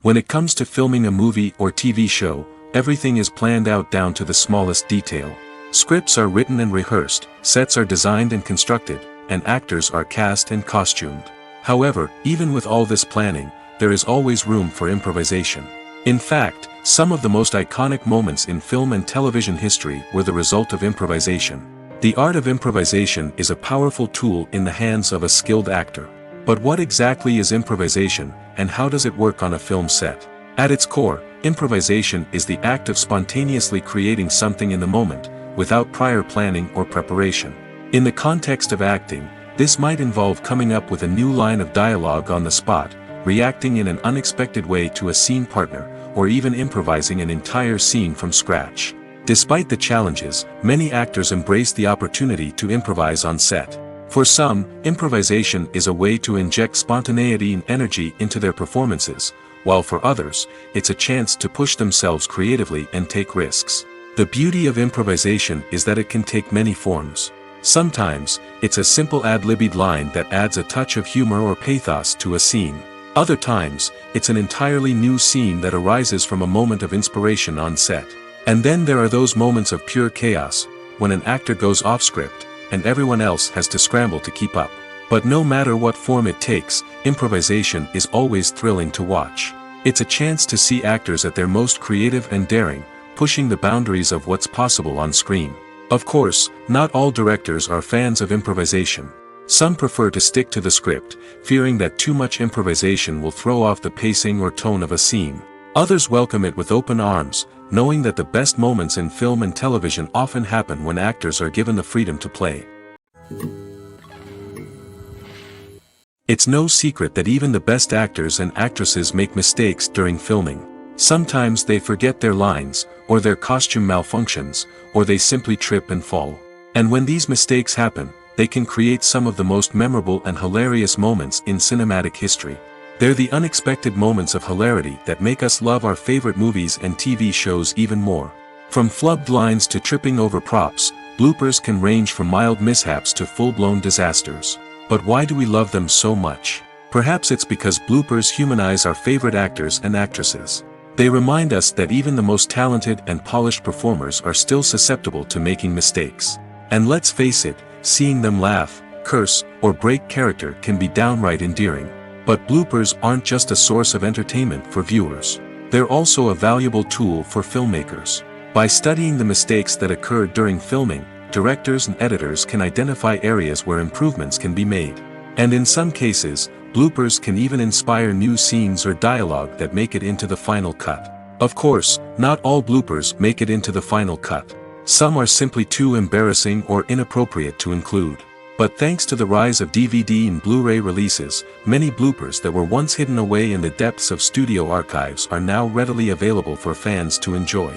[SPEAKER 1] When it comes to filming a movie or TV show, everything is planned out down to the smallest detail. Scripts are written and rehearsed, sets are designed and constructed, and actors are cast and costumed. However, even with all this planning, there is always room for improvisation. In fact, some of the most iconic moments in film and television history were the result of improvisation. The art of improvisation is a powerful tool in the hands of a skilled actor. But what exactly is improvisation, and how does it work on a film set? At its core, improvisation is the act of spontaneously creating something in the moment, without prior planning or preparation. In the context of acting, this might involve coming up with a new line of dialogue on the spot, reacting in an unexpected way to a scene partner, or even improvising an entire scene from scratch. Despite the challenges, many actors embrace the opportunity to improvise on set. For some, improvisation is a way to inject spontaneity and energy into their performances, while for others, it's a chance to push themselves creatively and take risks. The beauty of improvisation is that it can take many forms. Sometimes, it's a simple ad-libbed line that adds a touch of humor or pathos to a scene. Other times, it's an entirely new scene that arises from a moment of inspiration on set. And then there are those moments of pure chaos, when an actor goes off script, and everyone else has to scramble to keep up. But no matter what form it takes, improvisation is always thrilling to watch. It's a chance to see actors at their most creative and daring, pushing the boundaries of what's possible on screen. Of course, not all directors are fans of improvisation. Some prefer to stick to the script, fearing that too much improvisation will throw off the pacing or tone of a scene. Others welcome it with open arms, knowing that the best moments in film and television often happen when actors are given the freedom to play. It's no secret that even the best actors and actresses make mistakes during filming. Sometimes they forget their lines, or their costume malfunctions, or they simply trip and fall. And when these mistakes happen, they can create some of the most memorable and hilarious moments in cinematic history. They're the unexpected moments of hilarity that make us love our favorite movies and TV shows even more. From flubbed lines to tripping over props, bloopers can range from mild mishaps to full-blown disasters. But why do we love them so much? Perhaps it's because bloopers humanize our favorite actors and actresses. They remind us that even the most talented and polished performers are still susceptible to making mistakes. And let's face it, seeing them laugh, curse, or break character can be downright endearing. But bloopers aren't just a source of entertainment for viewers. They're also a valuable tool for filmmakers. By studying the mistakes that occurred during filming, directors and editors can identify areas where improvements can be made. And in some cases, bloopers can even inspire new scenes or dialogue that make it into the final cut. Of course, not all bloopers make it into the final cut. Some are simply too embarrassing or inappropriate to include. But thanks to the rise of DVD and Blu-ray releases, many bloopers that were once hidden away in the depths of studio archives are now readily available for fans to enjoy.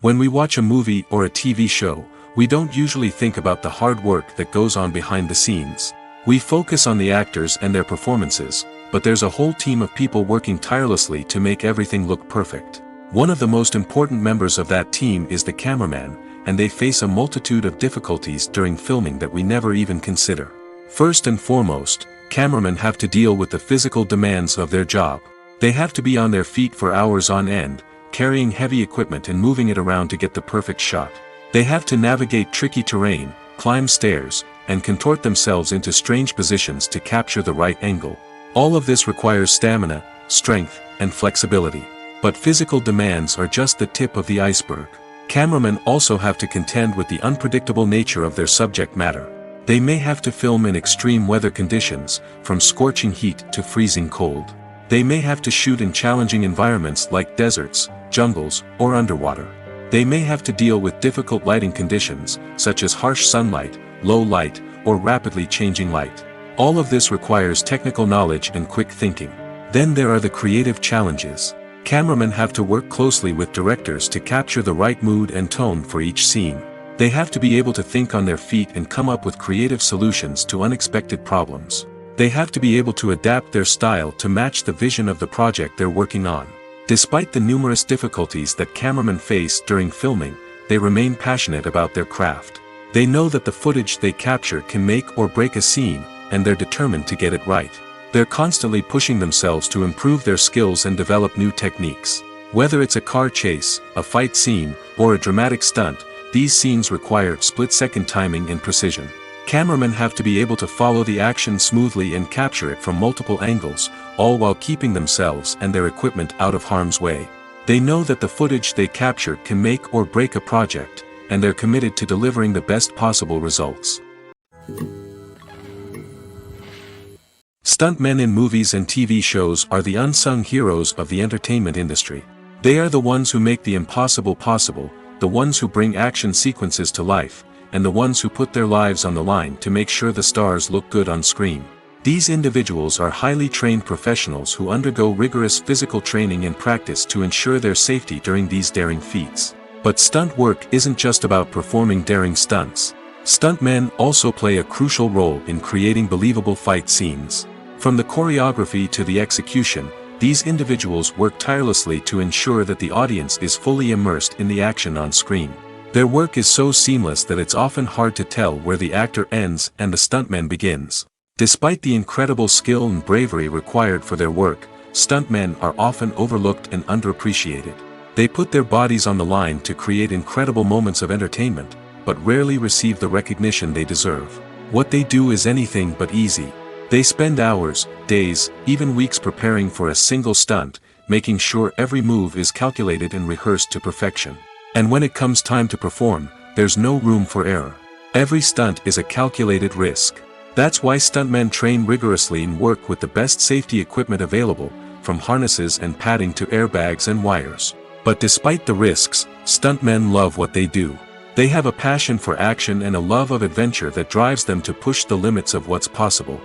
[SPEAKER 1] When we watch a movie or a TV show, we don't usually think about the hard work that goes on behind the scenes. We focus on the actors and their performances, but there's a whole team of people working tirelessly to make everything look perfect. One of the most important members of that team is the cameraman, and they face a multitude of difficulties during filming that we never even consider. First and foremost, cameramen have to deal with the physical demands of their job. They have to be on their feet for hours on end, carrying heavy equipment and moving it around to get the perfect shot. They have to navigate tricky terrain, climb stairs, and contort themselves into strange positions to capture the right angle. All of this requires stamina, strength, and flexibility. But physical demands are just the tip of the iceberg. Cameramen also have to contend with the unpredictable nature of their subject matter. They may have to film in extreme weather conditions, from scorching heat to freezing cold. They may have to shoot in challenging environments like deserts, jungles, or underwater. They may have to deal with difficult lighting conditions, such as harsh sunlight, low light, or rapidly changing light. All of this requires technical knowledge and quick thinking. Then there are the creative challenges. Cameramen have to work closely with directors to capture the right mood and tone for each scene. They have to be able to think on their feet and come up with creative solutions to unexpected problems. They have to be able to adapt their style to match the vision of the project they're working on. Despite the numerous difficulties that cameramen face during filming, they remain passionate about their craft. They know that the footage they capture can make or break a scene, and they're determined to get it right. They're constantly pushing themselves to improve their skills and develop new techniques. Whether it's a car chase, a fight scene, or a dramatic stunt, these scenes require split-second timing and precision. Cameramen have to be able to follow the action smoothly and capture it from multiple angles, all while keeping themselves and their equipment out of harm's way. They know that the footage they capture can make or break a project, and they're committed to delivering the best possible results. Stuntmen in movies and TV shows are the unsung heroes of the entertainment industry. They are the ones who make the impossible possible, the ones who bring action sequences to life, and the ones who put their lives on the line to make sure the stars look good on screen. These individuals are highly trained professionals who undergo rigorous physical training and practice to ensure their safety during these daring feats. But stunt work isn't just about performing daring stunts. Stuntmen also play a crucial role in creating believable fight scenes. From the choreography to the execution, these individuals work tirelessly to ensure that the audience is fully immersed in the action on screen. Their work is so seamless that it's often hard to tell where the actor ends and the stuntman begins. Despite the incredible skill and bravery required for their work, stuntmen are often overlooked and underappreciated. They put their bodies on the line to create incredible moments of entertainment, but rarely receive the recognition they deserve. What they do is anything but easy. They spend hours, days, even weeks preparing for a single stunt, making sure every move is calculated and rehearsed to perfection. And when it comes time to perform, there's no room for error. Every stunt is a calculated risk. That's why stuntmen train rigorously and work with the best safety equipment available, from harnesses and padding to airbags and wires. But despite the risks, stuntmen love what they do. They have a passion for action and a love of adventure that drives them to push the limits of what's possible.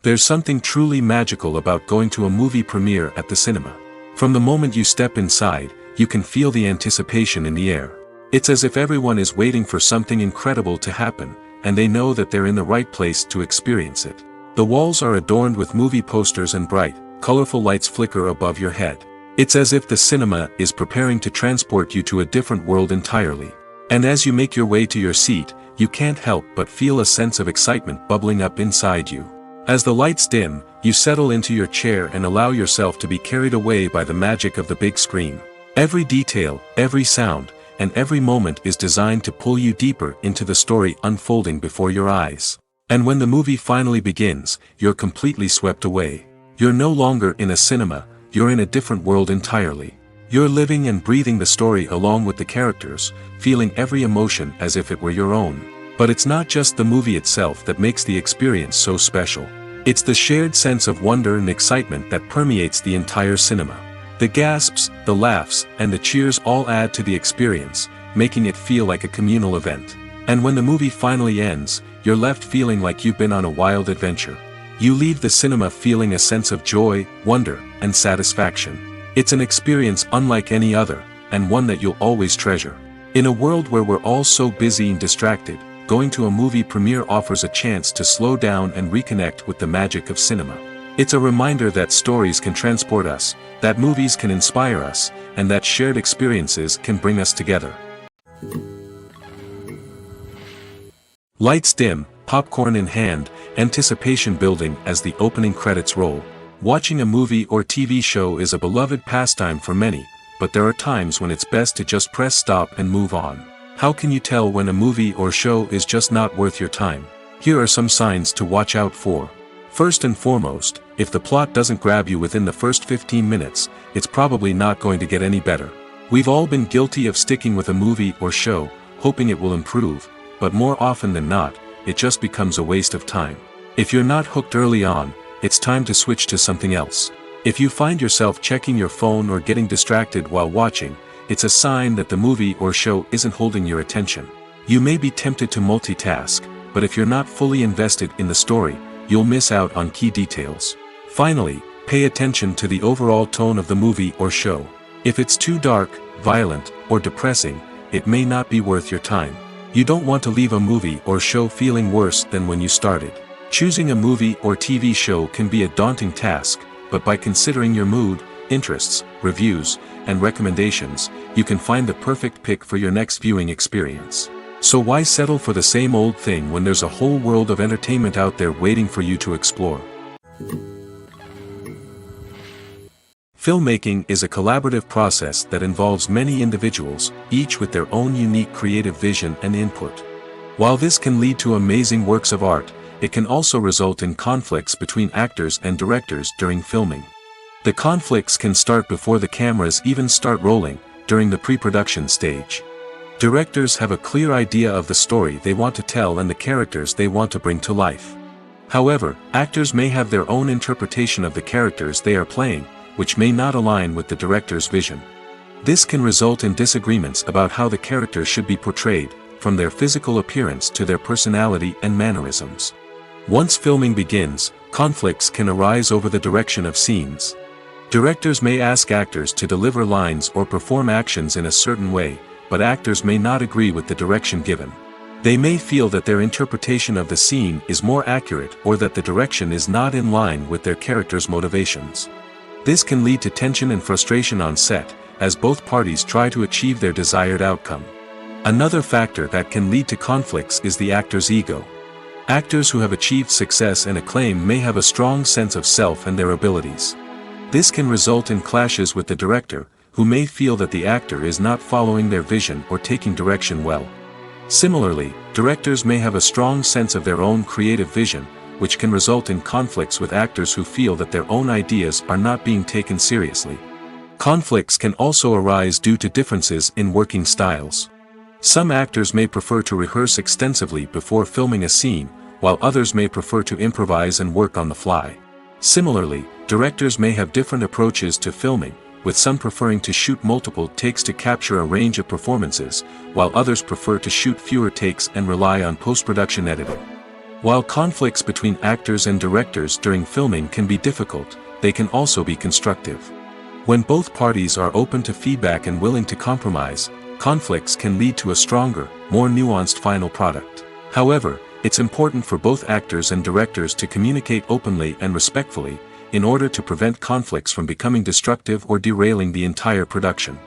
[SPEAKER 1] There's something truly magical about going to a movie premiere at the cinema. From the moment you step inside, you can feel the anticipation in the air. It's as if everyone is waiting for something incredible to happen, and they know that they're in the right place to experience it. The walls are adorned with movie posters and bright, colorful lights flicker above your head. It's as if the cinema is preparing to transport you to a different world entirely. And as you make your way to your seat, you can't help but feel a sense of excitement bubbling up inside you. As the lights dim, you settle into your chair and allow yourself to be carried away by the magic of the big screen. Every detail, every sound, and every moment is designed to pull you deeper into the story unfolding before your eyes. And when the movie finally begins, you're completely swept away. You're no longer in a cinema, you're in a different world entirely. You're living and breathing the story along with the characters, feeling every emotion as if it were your own. But it's not just the movie itself that makes the experience so special. It's the shared sense of wonder and excitement that permeates the entire cinema. The gasps, the laughs, and the cheers all add to the experience, making it feel like a communal event. And when the movie finally ends, you're left feeling like you've been on a wild adventure. You leave the cinema feeling a sense of joy, wonder, and satisfaction. It's an experience unlike any other, and one that you'll always treasure. In a world where we're all so busy and distracted, going to a movie premiere offers a chance to slow down and reconnect with the magic of cinema. It's a reminder that stories can transport us, that movies can inspire us, and that shared experiences can bring us together. Lights dim, popcorn in hand, anticipation building as the opening credits roll. Watching a movie or TV show is a beloved pastime for many, but there are times when it's best to just press stop and move on. How can you tell when a movie or show is just not worth your time? Here are some signs to watch out for. First and foremost, if the plot doesn't grab you within the first 15 minutes, it's probably not going to get any better. We've all been guilty of sticking with a movie or show, hoping it will improve, but more often than not, it just becomes a waste of time. If you're not hooked early on, it's time to switch to something else. If you find yourself checking your phone or getting distracted while watching, it's a sign that the movie or show isn't holding your attention. You may be tempted to multitask, but if you're not fully invested in the story, you'll miss out on key details. Finally, pay attention to the overall tone of the movie or show. If it's too dark, violent, or depressing, it may not be worth your time. You don't want to leave a movie or show feeling worse than when you started. Choosing a movie or TV show can be a daunting task, but by considering your mood, interests, reviews, and recommendations, you can find the perfect pick for your next viewing experience. So why settle for the same old thing when there's a whole world of entertainment out there waiting for you to explore? Filmmaking is a collaborative process that involves many individuals, each with their own unique creative vision and input. While this can lead to amazing works of art, it can also result in conflicts between actors and directors during filming. The conflicts can start before the cameras even start rolling, during the pre-production stage. Directors have a clear idea of the story they want to tell and the characters they want to bring to life. However, actors may have their own interpretation of the characters they are playing, which may not align with the director's vision. This can result in disagreements about how the characters should be portrayed, from their physical appearance to their personality and mannerisms. Once filming begins, conflicts can arise over the direction of scenes. Directors may ask actors to deliver lines or perform actions in a certain way, but actors may not agree with the direction given. They may feel that their interpretation of the scene is more accurate or that the direction is not in line with their character's motivations. This can lead to tension and frustration on set, as both parties try to achieve their desired outcome. Another factor that can lead to conflicts is the actor's ego. Actors who have achieved success and acclaim may have a strong sense of self and their abilities. This can result in clashes with the director, who may feel that the actor is not following their vision or taking direction well. Similarly, directors may have a strong sense of their own creative vision, which can result in conflicts with actors who feel that their own ideas are not being taken seriously. Conflicts can also arise due to differences in working styles. Some actors may prefer to rehearse extensively before filming a scene, while others may prefer to improvise and work on the fly. Similarly, directors may have different approaches to filming, with some preferring to shoot multiple takes to capture a range of performances, while others prefer to shoot fewer takes and rely on post-production editing. While conflicts between actors and directors during filming can be difficult, they can also be constructive. When both parties are open to feedback and willing to compromise, conflicts can lead to a stronger, more nuanced final product. However, it's important for both actors and directors to communicate openly and respectfully, in order to prevent conflicts from becoming destructive or derailing the entire production.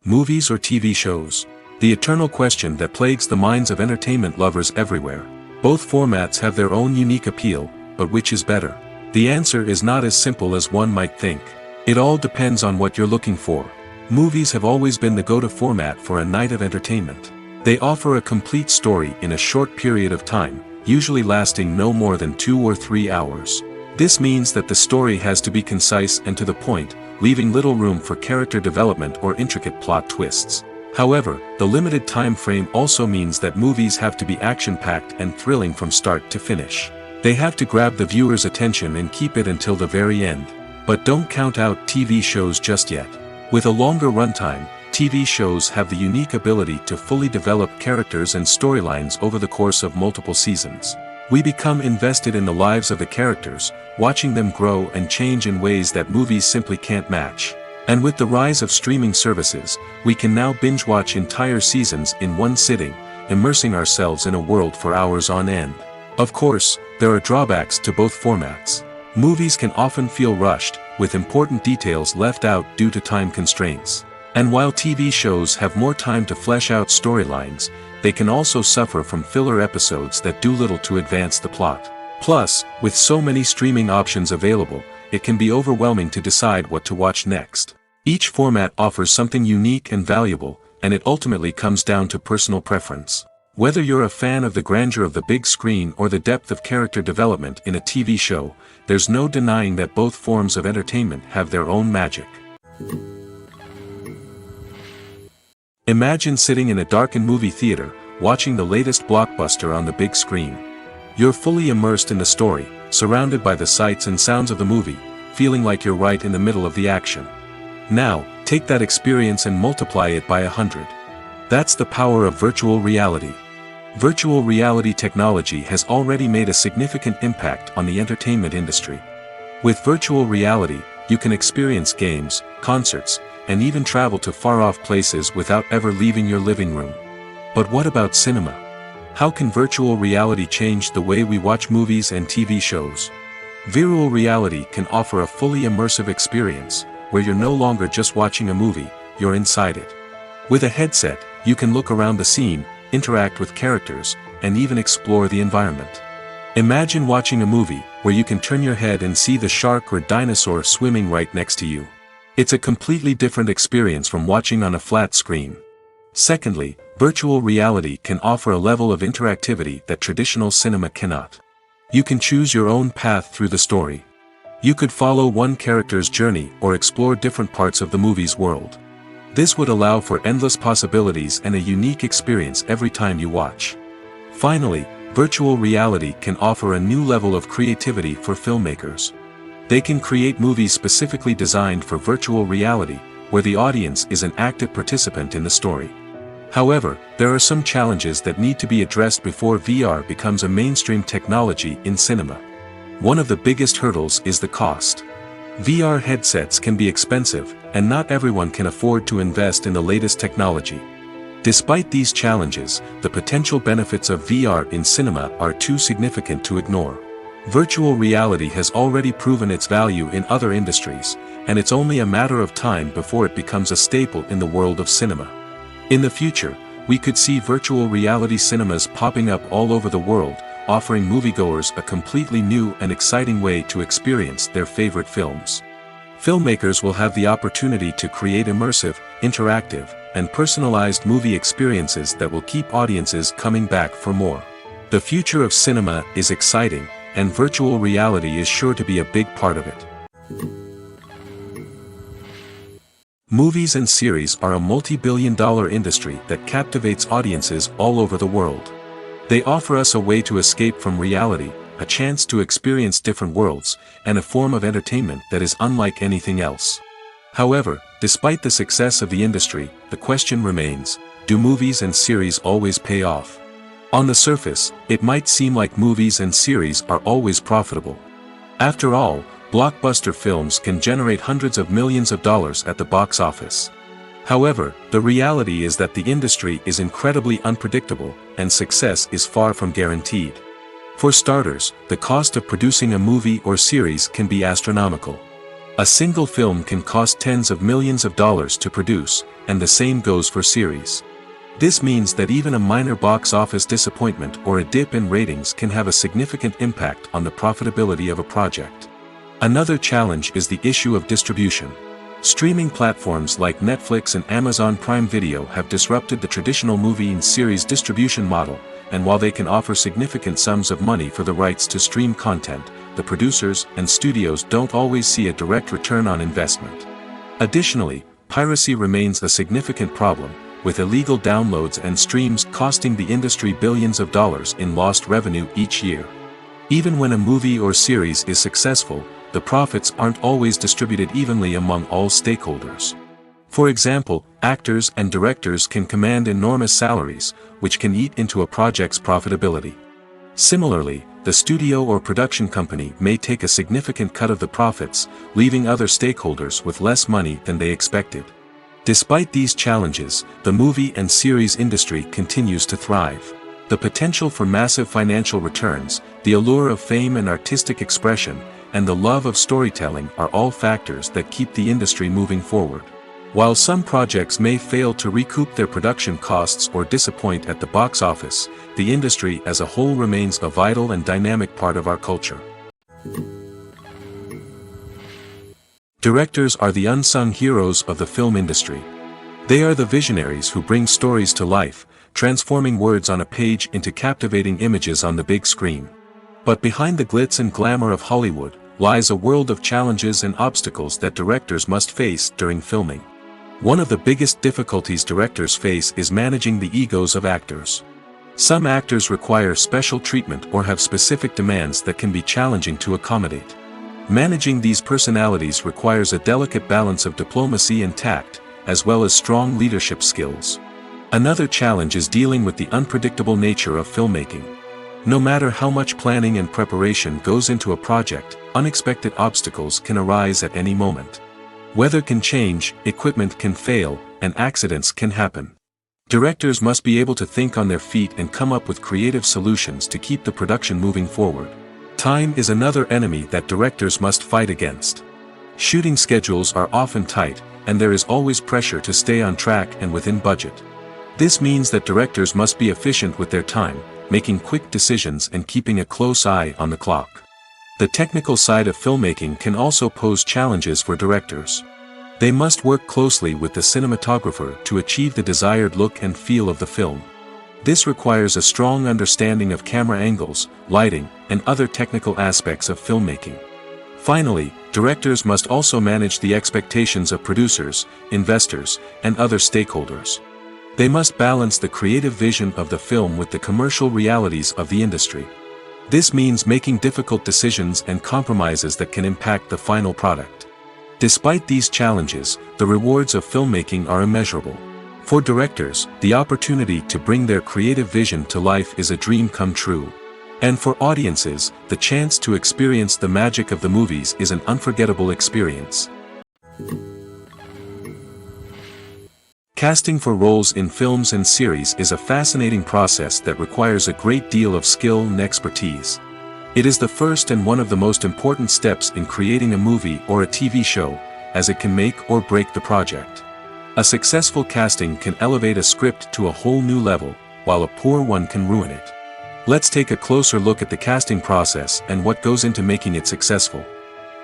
[SPEAKER 1] Movies or TV shows? The eternal question that plagues the minds of entertainment lovers everywhere. Both formats have their own unique appeal, but which is better? The answer is not as simple as one might think. It all depends on what you're looking for. Movies have always been the go-to format for a night of entertainment. They offer a complete story in a short period of time, usually lasting no more than 2 or 3 hours. This means that the story has to be concise and to the point, leaving little room for character development or intricate plot twists. However, the limited time frame also means that movies have to be action-packed and thrilling from start to finish. They have to grab the viewer's attention and keep it until the very end. But don't count out TV shows just yet. With a longer runtime, TV shows have the unique ability to fully develop characters and storylines over the course of multiple seasons. We become invested in the lives of the characters, watching them grow and change in ways that movies simply can't match. And with the rise of streaming services, we can now binge-watch entire seasons in one sitting, immersing ourselves in a world for hours on end. Of course, there are drawbacks to both formats. Movies can often feel rushed, with important details left out due to time constraints. And while TV shows have more time to flesh out storylines, they can also suffer from filler episodes that do little to advance the plot. Plus, with so many streaming options available, it can be overwhelming to decide what to watch next. Each format offers something unique and valuable, and it ultimately comes down to personal preference. Whether you're a fan of the grandeur of the big screen or the depth of character development in a TV show, there's no denying that both forms of entertainment have their own magic. Imagine sitting in a darkened movie theater, watching the latest blockbuster on the big screen. You're fully immersed in the story, surrounded by the sights and sounds of the movie, feeling like you're right in the middle of the action. Now, take that experience and multiply it by 100. That's the power of virtual reality. Virtual reality technology has already made a significant impact on the entertainment industry. With virtual reality, you can experience games, concerts, and even travel to far-off places without ever leaving your living room. But what about cinema? How can virtual reality change the way we watch movies and TV shows? Virtual reality can offer a fully immersive experience, where you're no longer just watching a movie, you're inside it. With a headset, you can look around the scene, interact with characters, and even explore the environment. Imagine watching a movie, where you can turn your head and see the shark or dinosaur swimming right next to you. It's a completely different experience from watching on a flat screen. Secondly, virtual reality can offer a level of interactivity that traditional cinema cannot. You can choose your own path through the story. You could follow one character's journey or explore different parts of the movie's world. This would allow for endless possibilities and a unique experience every time you watch. Finally, virtual reality can offer a new level of creativity for filmmakers. They can create movies specifically designed for virtual reality, where the audience is an active participant in the story. However, there are some challenges that need to be addressed before VR becomes a mainstream technology in cinema. One of the biggest hurdles is the cost. VR headsets can be expensive, and not everyone can afford to invest in the latest technology. Despite these challenges, the potential benefits of VR in cinema are too significant to ignore. Virtual reality has already proven its value in other industries, and it's only a matter of time before it becomes a staple in the world of cinema. In the future, we could see virtual reality cinemas popping up all over the world, offering moviegoers a completely new and exciting way to experience their favorite films. Filmmakers will have the opportunity to create immersive, interactive, and personalized movie experiences that will keep audiences coming back for more. The future of cinema is exciting, and virtual reality is sure to be a big part of it. Movies and series are a multi-billion-dollar industry that captivates audiences all over the world. They offer us a way to escape from reality, a chance to experience different worlds, and a form of entertainment that is unlike anything else. However, despite the success of the industry, the question remains, do movies and series always pay off? On the surface, it might seem like movies and series are always profitable. After all, blockbuster films can generate hundreds of millions of dollars at the box office. However, the reality is that the industry is incredibly unpredictable, and success is far from guaranteed. For starters, the cost of producing a movie or series can be astronomical. A single film can cost tens of millions of dollars to produce, and the same goes for series. This means that even a minor box office disappointment or a dip in ratings can have a significant impact on the profitability of a project. Another challenge is the issue of distribution. Streaming platforms like Netflix and Amazon Prime Video have disrupted the traditional movie and series distribution model, and while they can offer significant sums of money for the rights to stream content, the producers and studios don't always see a direct return on investment. Additionally, piracy remains a significant problem, with illegal downloads and streams costing the industry billions of dollars in lost revenue each year. Even when a movie or series is successful, the profits aren't always distributed evenly among all stakeholders. For example, actors and directors can command enormous salaries, which can eat into a project's profitability. Similarly, the studio or production company may take a significant cut of the profits, leaving other stakeholders with less money than they expected. Despite these challenges, the movie and series industry continues to thrive. The potential for massive financial returns, the allure of fame and artistic expression, and the love of storytelling are all factors that keep the industry moving forward. While some projects may fail to recoup their production costs or disappoint at the box office, the industry as a whole remains a vital and dynamic part of our culture. Directors are the unsung heroes of the film industry. They are the visionaries who bring stories to life, transforming words on a page into captivating images on the big screen. But behind the glitz and glamour of Hollywood lies a world of challenges and obstacles that directors must face during filming. One of the biggest difficulties directors face is managing the egos of actors. Some actors require special treatment or have specific demands that can be challenging to accommodate. Managing these personalities requires a delicate balance of diplomacy and tact, as well as strong leadership skills. Another challenge is dealing with the unpredictable nature of filmmaking. No matter how much planning and preparation goes into a project, unexpected obstacles can arise at any moment. Weather can change, equipment can fail, and accidents can happen. Directors must be able to think on their feet and come up with creative solutions to keep the production moving forward. Time is another enemy that directors must fight against. Shooting schedules are often tight, and there is always pressure to stay on track and within budget. This means that directors must be efficient with their time, making quick decisions and keeping a close eye on the clock. The technical side of filmmaking can also pose challenges for directors. They must work closely with the cinematographer to achieve the desired look and feel of the film. This requires a strong understanding of camera angles, lighting, and other technical aspects of filmmaking. Finally, directors must also manage the expectations of producers, investors, and other stakeholders. They must balance the creative vision of the film with the commercial realities of the industry. This means making difficult decisions and compromises that can impact the final product. Despite these challenges, the rewards of filmmaking are immeasurable. For directors, the opportunity to bring their creative vision to life is a dream come true. And for audiences, the chance to experience the magic of the movies is an unforgettable experience. Casting for roles in films and series is a fascinating process that requires a great deal of skill and expertise. It is the first and one of the most important steps in creating a movie or a TV show, as it can make or break the project. A successful casting can elevate a script to a whole new level, while a poor one can ruin it. Let's take a closer look at the casting process and what goes into making it successful.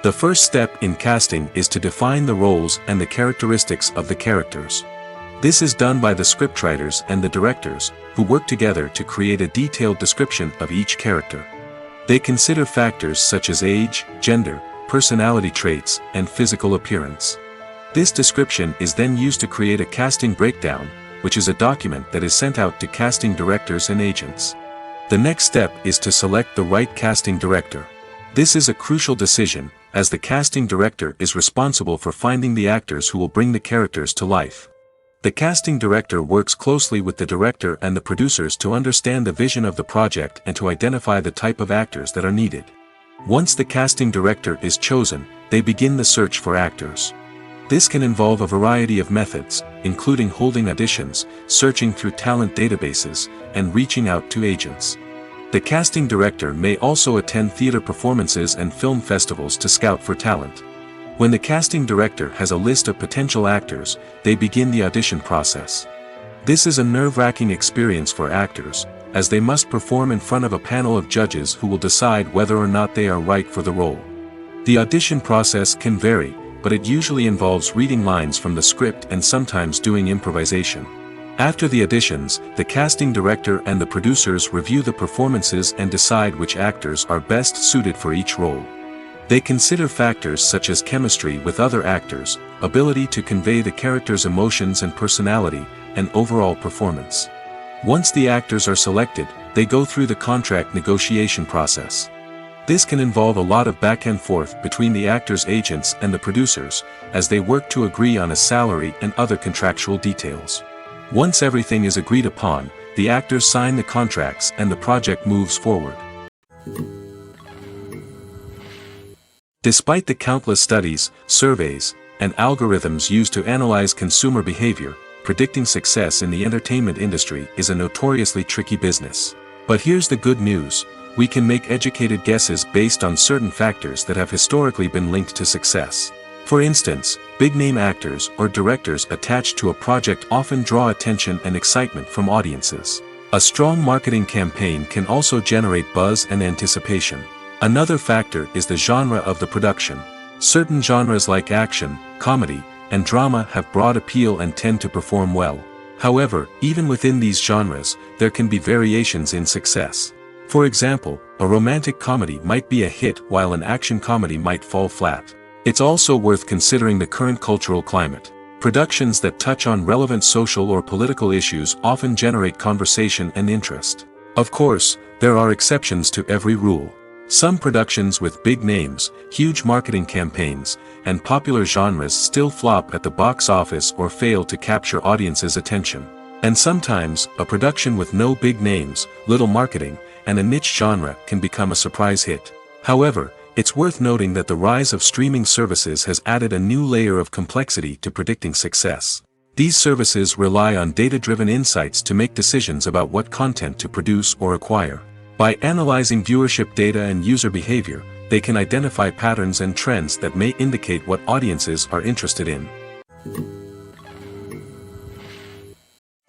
[SPEAKER 1] The first step in casting is to define the roles and the characteristics of the characters. This is done by the scriptwriters and the directors, who work together to create a detailed description of each character. They consider factors such as age, gender, personality traits, and physical appearance. This description is then used to create a casting breakdown, which is a document that is sent out to casting directors and agents. The next step is to select the right casting director. This is a crucial decision, as the casting director is responsible for finding the actors who will bring the characters to life. The casting director works closely with the director and the producers to understand the vision of the project and to identify the type of actors that are needed. Once the casting director is chosen, they begin the search for actors. This can involve a variety of methods, including holding auditions, searching through talent databases, and reaching out to agents. The casting director may also attend theater performances and film festivals to scout for talent. When the casting director has a list of potential actors, they begin the audition process. This is a nerve-wracking experience for actors, as they must perform in front of a panel of judges who will decide whether or not they are right for the role. The audition process can vary, but it usually involves reading lines from the script and sometimes doing improvisation. After the auditions, the casting director and the producers review the performances and decide which actors are best suited for each role. They consider factors such as chemistry with other actors, ability to convey the character's emotions and personality, and overall performance. Once the actors are selected, they go through the contract negotiation process. This can involve a lot of back and forth between the actors' agents and the producers, as they work to agree on a salary and other contractual details. Once everything is agreed upon, the actors sign the contracts and the project moves forward. Despite the countless studies, surveys, and algorithms used to analyze consumer behavior, predicting success in the entertainment industry is a notoriously tricky business. But here's the good news: we can make educated guesses based on certain factors that have historically been linked to success. For instance, big-name actors or directors attached to a project often draw attention and excitement from audiences. A strong marketing campaign can also generate buzz and anticipation. Another factor is the genre of the production. Certain genres like action, comedy, and drama have broad appeal and tend to perform well. However, even within these genres, there can be variations in success. For example, a romantic comedy might be a hit while an action comedy might fall flat. It's also worth considering the current cultural climate. Productions that touch on relevant social or political issues often generate conversation and interest. Of course, there are exceptions to every rule. Some productions with big names, huge marketing campaigns, and popular genres still flop at the box office or fail to capture audiences' attention. And sometimes, a production with no big names, little marketing, and a niche genre can become a surprise hit. However, it's worth noting that the rise of streaming services has added a new layer of complexity to predicting success. These services rely on data-driven insights to make decisions about what content to produce or acquire. By analyzing viewership data and user behavior, they can identify patterns and trends that may indicate what audiences are interested in.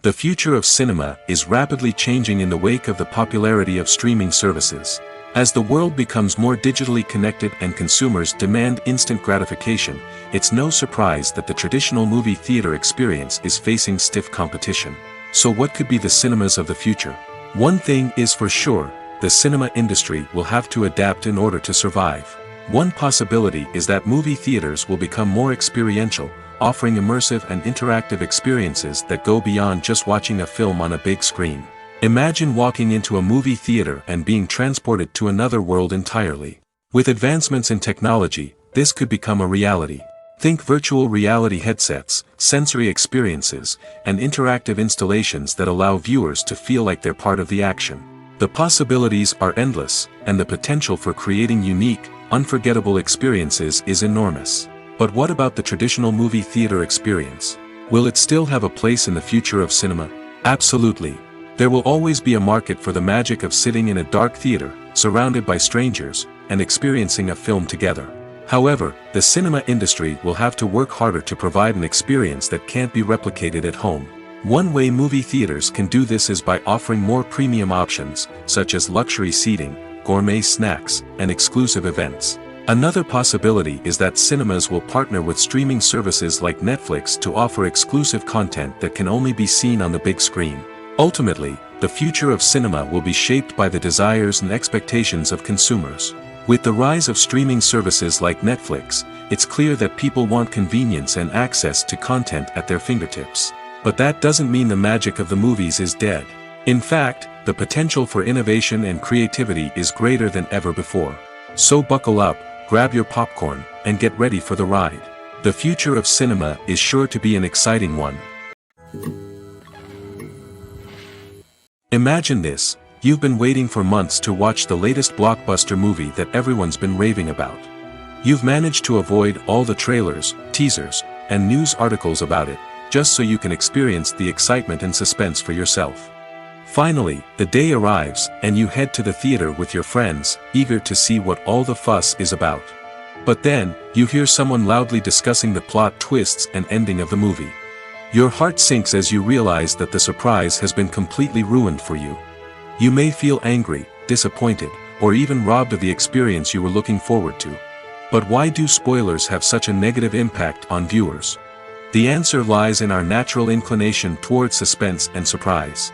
[SPEAKER 1] The future of cinema is rapidly changing in the wake of the popularity of streaming services. As the world becomes more digitally connected and consumers demand instant gratification, it's no surprise that the traditional movie theater experience is facing stiff competition. So what could be the cinemas of the future? One thing is for sure: the cinema industry will have to adapt in order to survive. One possibility is that movie theaters will become more experiential, offering immersive and interactive experiences that go beyond just watching a film on a big screen. Imagine walking into a movie theater and being transported to another world entirely. With advancements in technology, this could become a reality. Think virtual reality headsets, sensory experiences, and interactive installations that allow viewers to feel like they're part of the action. The possibilities are endless, and the potential for creating unique, unforgettable experiences is enormous. But what about the traditional movie theater experience? Will it still have a place in the future of cinema? Absolutely. There will always be a market for the magic of sitting in a dark theater, surrounded by strangers, and experiencing a film together. However, the cinema industry will have to work harder to provide an experience that can't be replicated at home. One way movie theaters can do this is by offering more premium options, such as luxury seating, gourmet snacks, and exclusive events. Another possibility is that cinemas will partner with streaming services like Netflix to offer exclusive content that can only be seen on the big screen. Ultimately, the future of cinema will be shaped by the desires and expectations of consumers. With the rise of streaming services like Netflix, it's clear that people want convenience and access to content at their fingertips. But that doesn't mean the magic of the movies is dead. In fact, the potential for innovation and creativity is greater than ever before. So buckle up, grab your popcorn, and get ready for the ride. The future of cinema is sure to be an exciting one. Imagine this: you've been waiting for months to watch the latest blockbuster movie that everyone's been raving about. You've managed to avoid all the trailers, teasers, and news articles about it, just so you can experience the excitement and suspense for yourself. Finally, the day arrives, and you head to the theater with your friends, eager to see what all the fuss is about. But then, you hear someone loudly discussing the plot twists and ending of the movie. Your heart sinks as you realize that the surprise has been completely ruined for you. You may feel angry, disappointed, or even robbed of the experience you were looking forward to. But why do spoilers have such a negative impact on viewers? The answer lies in our natural inclination toward suspense and surprise.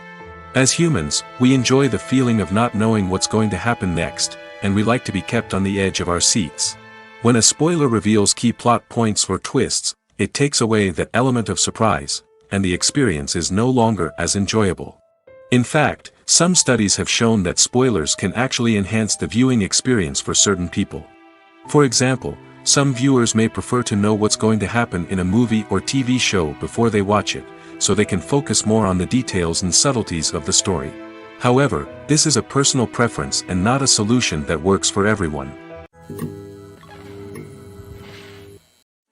[SPEAKER 1] As humans, we enjoy the feeling of not knowing what's going to happen next, and we like to be kept on the edge of our seats. When a spoiler reveals key plot points or twists, it takes away that element of surprise, and the experience is no longer as enjoyable. In fact, some studies have shown that spoilers can actually enhance the viewing experience for certain people. For example, some viewers may prefer to know what's going to happen in a movie or TV show before they watch it, so they can focus more on the details and subtleties of the story. However, this is a personal preference and not a solution that works for everyone.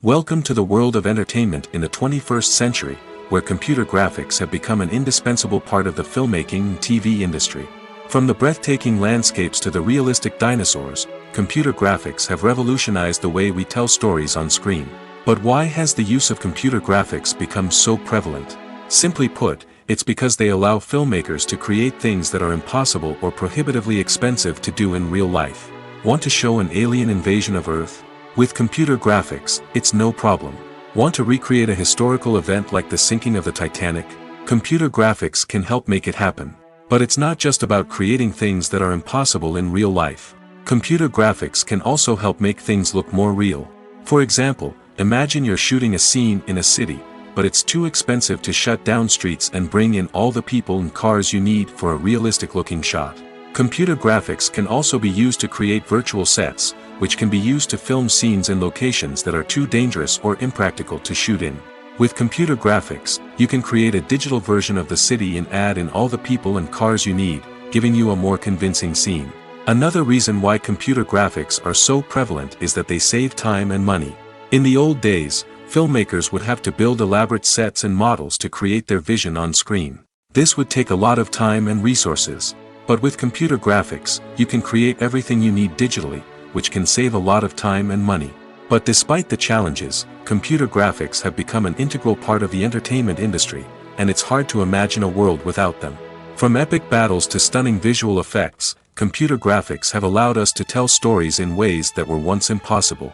[SPEAKER 1] Welcome to the world of entertainment in the 21st century, where computer graphics have become an indispensable part of the filmmaking and TV industry. From the breathtaking landscapes to the realistic dinosaurs, computer graphics have revolutionized the way we tell stories on screen. But why has the use of computer graphics become so prevalent? Simply put, it's because they allow filmmakers to create things that are impossible or prohibitively expensive to do in real life. Want to show an alien invasion of Earth? With computer graphics, it's no problem. Want to recreate a historical event like the sinking of the Titanic? Computer graphics can help make it happen. But it's not just about creating things that are impossible in real life. Computer graphics can also help make things look more real. For example, imagine you're shooting a scene in a city, but it's too expensive to shut down streets and bring in all the people and cars you need for a realistic-looking shot. Computer graphics can also be used to create virtual sets, which can be used to film scenes in locations that are too dangerous or impractical to shoot in. With computer graphics, you can create a digital version of the city and add in all the people and cars you need, giving you a more convincing scene. Another reason why computer graphics are so prevalent is that they save time and money. In the old days, filmmakers would have to build elaborate sets and models to create their vision on screen. This would take a lot of time and resources. But with computer graphics, you can create everything you need digitally, which can save a lot of time and money. But despite the challenges, computer graphics have become an integral part of the entertainment industry, and it's hard to imagine a world without them. From epic battles to stunning visual effects, computer graphics have allowed us to tell stories in ways that were once impossible.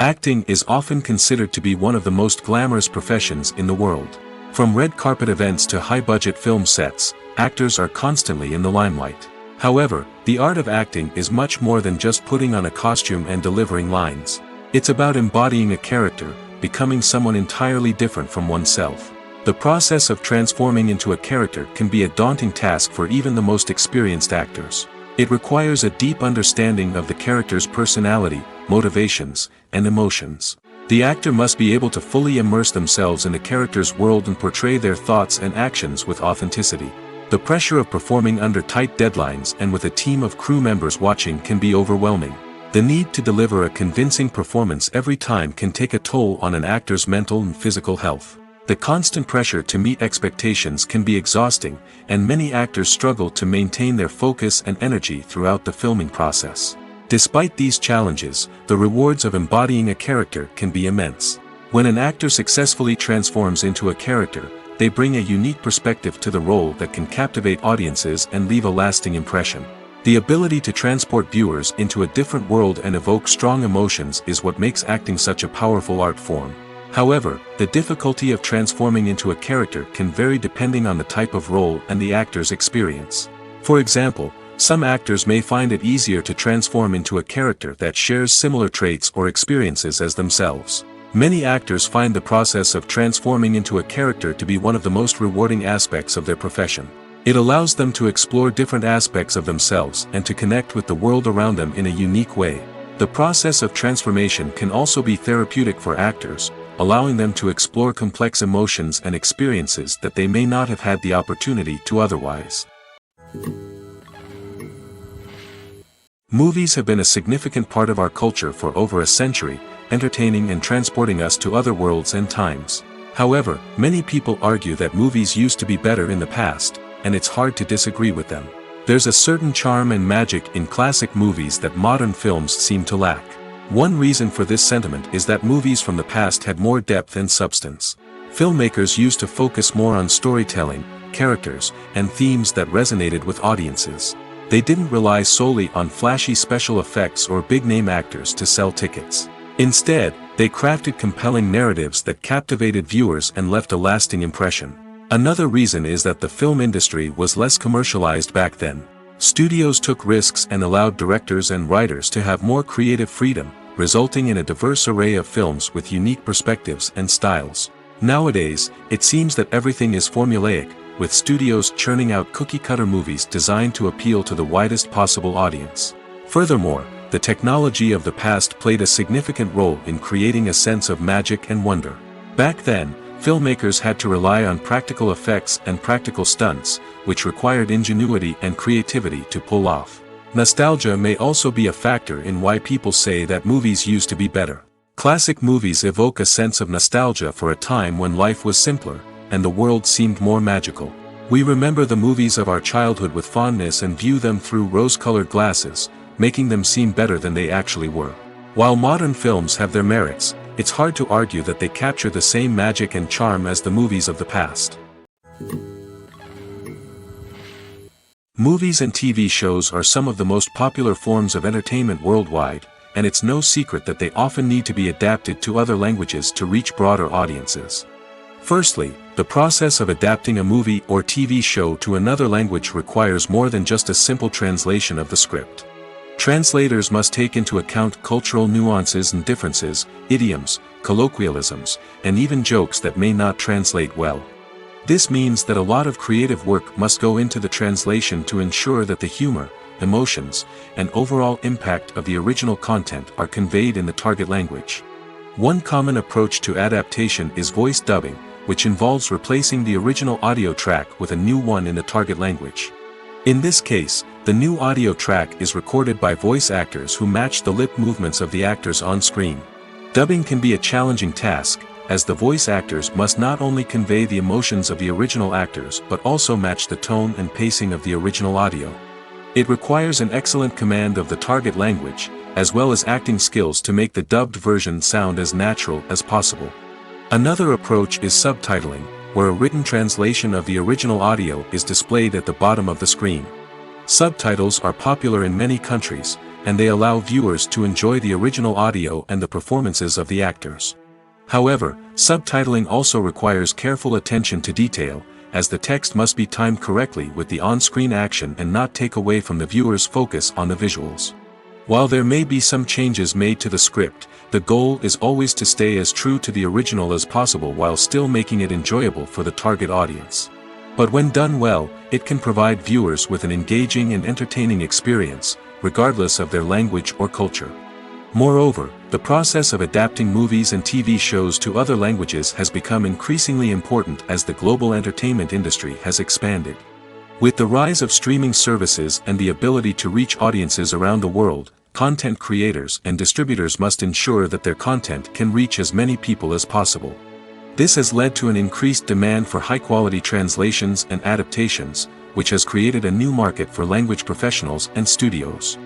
[SPEAKER 1] Acting is often considered to be one of the most glamorous professions in the world. From red carpet events to high-budget film sets, actors are constantly in the limelight. However, the art of acting is much more than just putting on a costume and delivering lines. It's about embodying a character, becoming someone entirely different from oneself. The process of transforming into a character can be a daunting task for even the most experienced actors. It requires a deep understanding of the character's personality, motivations, and emotions. The actor must be able to fully immerse themselves in the character's world and portray their thoughts and actions with authenticity. The pressure of performing under tight deadlines and with a team of crew members watching can be overwhelming. The need to deliver a convincing performance every time can take a toll on an actor's mental and physical health. The constant pressure to meet expectations can be exhausting, and many actors struggle to maintain their focus and energy throughout the filming process. Despite these challenges, the rewards of embodying a character can be immense. When an actor successfully transforms into a character, they bring a unique perspective to the role that can captivate audiences and leave a lasting impression. The ability to transport viewers into a different world and evoke strong emotions is what makes acting such a powerful art form. However, the difficulty of transforming into a character can vary depending on the type of role and the actor's experience. For example, some actors may find it easier to transform into a character that shares similar traits or experiences as themselves. Many actors find the process of transforming into a character to be one of the most rewarding aspects of their profession. It allows them to explore different aspects of themselves and to connect with the world around them in a unique way. The process of transformation can also be therapeutic for actors, allowing them to explore complex emotions and experiences that they may not have had the opportunity to otherwise. Movies have been a significant part of our culture for over a century, entertaining and transporting us to other worlds and times. However, many people argue that movies used to be better in the past, and it's hard to disagree with them. There's a certain charm and magic in classic movies that modern films seem to lack. One reason for this sentiment is that movies from the past had more depth and substance. Filmmakers used to focus more on storytelling, characters, and themes that resonated with audiences. They didn't rely solely on flashy special effects or big-name actors to sell tickets. Instead, they crafted compelling narratives that captivated viewers and left a lasting impression. Another reason is that the film industry was less commercialized back then. Studios took risks and allowed directors and writers to have more creative freedom, resulting in a diverse array of films with unique perspectives and styles. Nowadays, it seems that everything is formulaic, with studios churning out cookie-cutter movies designed to appeal to the widest possible audience. Furthermore, the technology of the past played a significant role in creating a sense of magic and wonder. Back then, filmmakers had to rely on practical effects and practical stunts, which required ingenuity and creativity to pull off. Nostalgia may also be a factor in why people say that movies used to be better. Classic movies evoke a sense of nostalgia for a time when life was simpler, and the world seemed more magical. We remember the movies of our childhood with fondness and view them through rose-colored glasses, making them seem better than they actually were. While modern films have their merits, it's hard to argue that they capture the same magic and charm as the movies of the past. Movies and TV shows are some of the most popular forms of entertainment worldwide, and it's no secret that they often need to be adapted to other languages to reach broader audiences. Firstly, the process of adapting a movie or TV show to another language requires more than just a simple translation of the script. Translators must take into account cultural nuances and differences, idioms, colloquialisms, and even jokes that may not translate well. This means that a lot of creative work must go into the translation to ensure that the humor, emotions, and overall impact of the original content are conveyed in the target language. One common approach to adaptation is voice dubbing, which involves replacing the original audio track with a new one in the target language. In this case, the new audio track is recorded by voice actors who match the lip movements of the actors on screen. Dubbing can be a challenging task, as the voice actors must not only convey the emotions of the original actors but also match the tone and pacing of the original audio. It requires an excellent command of the target language, as well as acting skills to make the dubbed version sound as natural as possible. Another approach is subtitling, where a written translation of the original audio is displayed at the bottom of the screen. Subtitles are popular in many countries, and they allow viewers to enjoy the original audio and the performances of the actors. However, subtitling also requires careful attention to detail, as the text must be timed correctly with the on-screen action and not take away from the viewer's focus on the visuals. While there may be some changes made to the script, the goal is always to stay as true to the original as possible while still making it enjoyable for the target audience. But when done well, it can provide viewers with an engaging and entertaining experience, regardless of their language or culture. Moreover, the process of adapting movies and TV shows to other languages has become increasingly important as the global entertainment industry has expanded. With the rise of streaming services and the ability to reach audiences around the world, content creators and distributors must ensure that their content can reach as many people as possible. This has led to an increased demand for high-quality translations and adaptations, which has created a new market for language professionals and studios.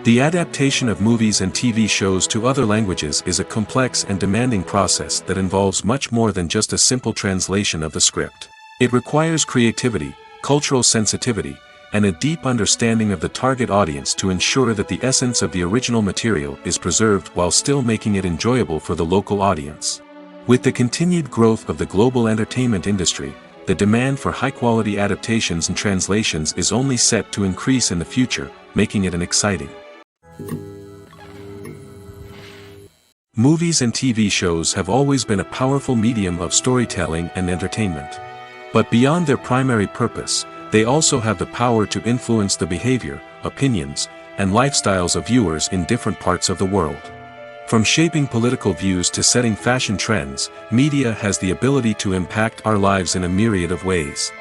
[SPEAKER 1] The adaptation of movies and TV shows to other languages is a complex and demanding process that involves much more than just a simple translation of the script. It requires creativity, cultural sensitivity, and a deep understanding of the target audience to ensure that the essence of the original material is preserved while still making it enjoyable for the local audience. With the continued growth of the global entertainment industry, the demand for high-quality adaptations and translations is only set to increase in the future, making it an exciting. Movies and TV shows have always been a powerful medium of storytelling and entertainment. But beyond their primary purpose, they also have the power to influence the behavior, opinions, and lifestyles of viewers in different parts of the world. From shaping political views to setting fashion trends, media has the ability to impact our lives in a myriad of ways.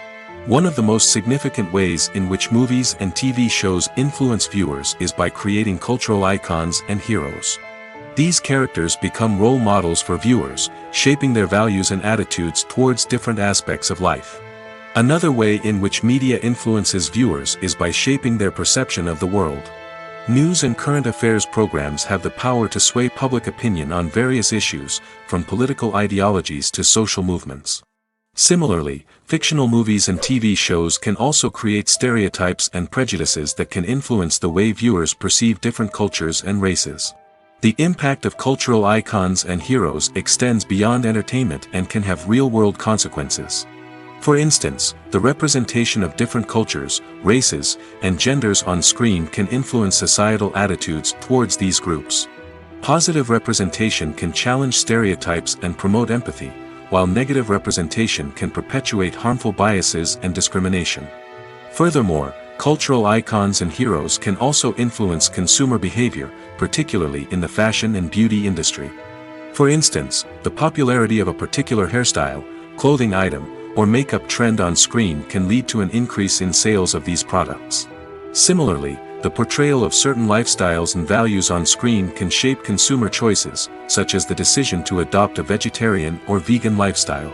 [SPEAKER 1] One of the most significant ways in which movies and TV shows influence viewers is by creating cultural icons and heroes. These characters become role models for viewers, shaping their values and attitudes towards different aspects of life. Another way in which media influences viewers is by shaping their perception of the world. News and current affairs programs have the power to sway public opinion on various issues, from political ideologies to social movements. Similarly, fictional movies and TV shows can also create stereotypes and prejudices that can influence the way viewers perceive different cultures and races. The impact of cultural icons and heroes extends beyond entertainment and can have real-world consequences. For instance, the representation of different cultures, races, and genders on screen can influence societal attitudes towards these groups. Positive representation can challenge stereotypes and promote empathy, while negative representation can perpetuate harmful biases and discrimination. Furthermore, cultural icons and heroes can also influence consumer behavior, particularly in the fashion and beauty industry. For instance, the popularity of a particular hairstyle, clothing item, or makeup trend on screen can lead to an increase in sales of these products. Similarly, the portrayal of certain lifestyles and values on screen can shape consumer choices, such as the decision to adopt a vegetarian or vegan lifestyle.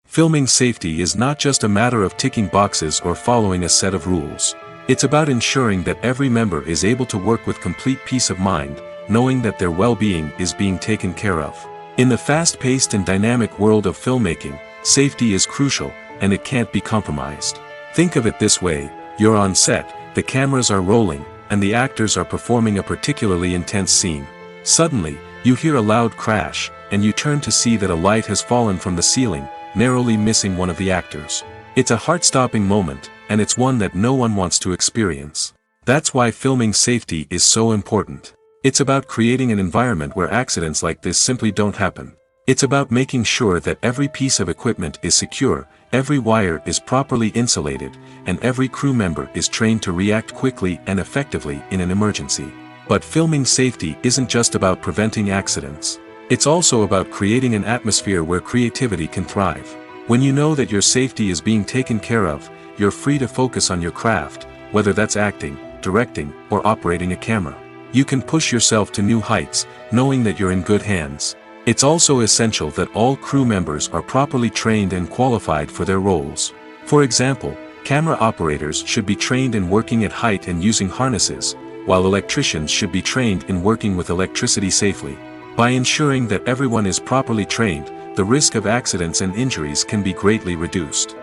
[SPEAKER 1] Filming safety is not just a matter of ticking boxes or following a set of rules. It's about ensuring that every member is able to work with complete peace of mind, knowing that their well-being is being taken care of. In the fast-paced and dynamic world of filmmaking, safety is crucial, and it can't be compromised. Think of it this way: you're on set, the cameras are rolling, and the actors are performing a particularly intense scene. Suddenly, you hear a loud crash, and you turn to see that a light has fallen from the ceiling, narrowly missing one of the actors. It's a heart-stopping moment, and it's one that no one wants to experience. That's why filming safety is so important. It's about creating an environment where accidents like this simply don't happen. It's about making sure that every piece of equipment is secure, every wire is properly insulated, and every crew member is trained to react quickly and effectively in an emergency. But filming safety isn't just about preventing accidents. It's also about creating an atmosphere where creativity can thrive. When you know that your safety is being taken care of, you're free to focus on your craft, whether that's acting, directing, or operating a camera. You can push yourself to new heights, knowing that you're in good hands. It's also essential that all crew members are properly trained and qualified for their roles. For example, camera operators should be trained in working at height and using harnesses, while electricians should be trained in working with electricity safely. By ensuring that everyone is properly trained, the risk of accidents and injuries can be greatly reduced.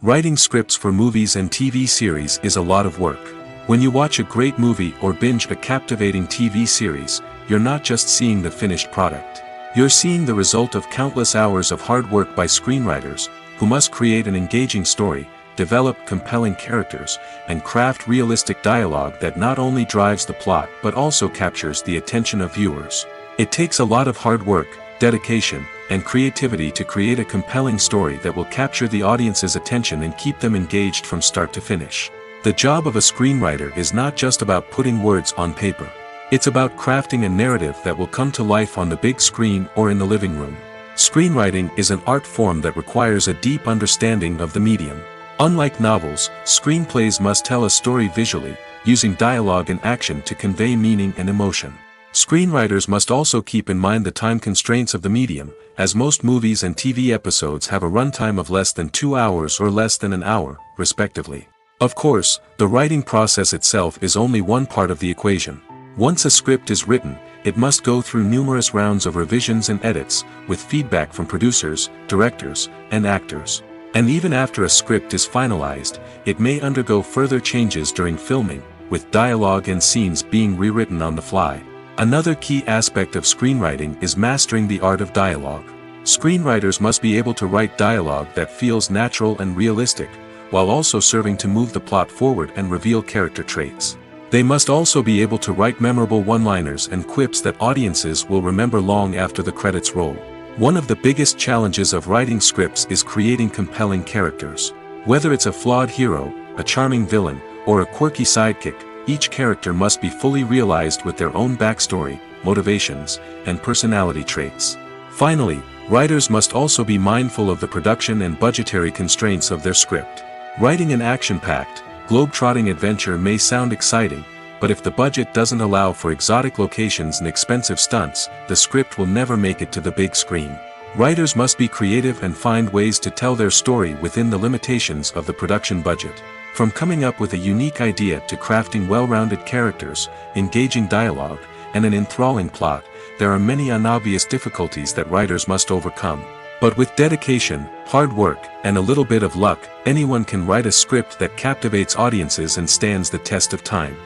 [SPEAKER 1] Writing scripts for movies and TV series is a lot of work. When you watch a great movie or binge a captivating TV series, you're not just seeing the finished product. You're seeing the result of countless hours of hard work by screenwriters, who must create an engaging story, develop compelling characters, and craft realistic dialogue that not only drives the plot but also captures the attention of viewers. It takes a lot of hard work, dedication, and creativity to create a compelling story that will capture the audience's attention and keep them engaged from start to finish. The job of a screenwriter is not just about putting words on paper. It's about crafting a narrative that will come to life on the big screen or in the living room. Screenwriting is an art form that requires a deep understanding of the medium. Unlike novels, screenplays must tell a story visually, using dialogue and action to convey meaning and emotion. Screenwriters must also keep in mind the time constraints of the medium, as most movies and TV episodes have a runtime of less than 2 hours or less than an hour, respectively. Of course, the writing process itself is only one part of the equation. Once a script is written, it must go through numerous rounds of revisions and edits, with feedback from producers, directors, and actors. And even after a script is finalized, it may undergo further changes during filming, with dialogue and scenes being rewritten on the fly. Another key aspect of screenwriting is mastering the art of dialogue. Screenwriters must be able to write dialogue that feels natural and realistic, while also serving to move the plot forward and reveal character traits. They must also be able to write memorable one-liners and quips that audiences will remember long after the credits roll. One of the biggest challenges of writing scripts is creating compelling characters. Whether it's a flawed hero, a charming villain, or a quirky sidekick, each character must be fully realized with their own backstory, motivations, and personality traits. Finally, writers must also be mindful of the production and budgetary constraints of their script. Writing an action-packed, globe-trotting adventure may sound exciting, but if the budget doesn't allow for exotic locations and expensive stunts, the script will never make it to the big screen. Writers must be creative and find ways to tell their story within the limitations of the production budget. From coming up with a unique idea to crafting well-rounded characters, engaging dialogue, and an enthralling plot, there are many unobvious difficulties that writers must overcome. But with dedication, hard work, and a little bit of luck, anyone can write a script that captivates audiences and stands the test of time.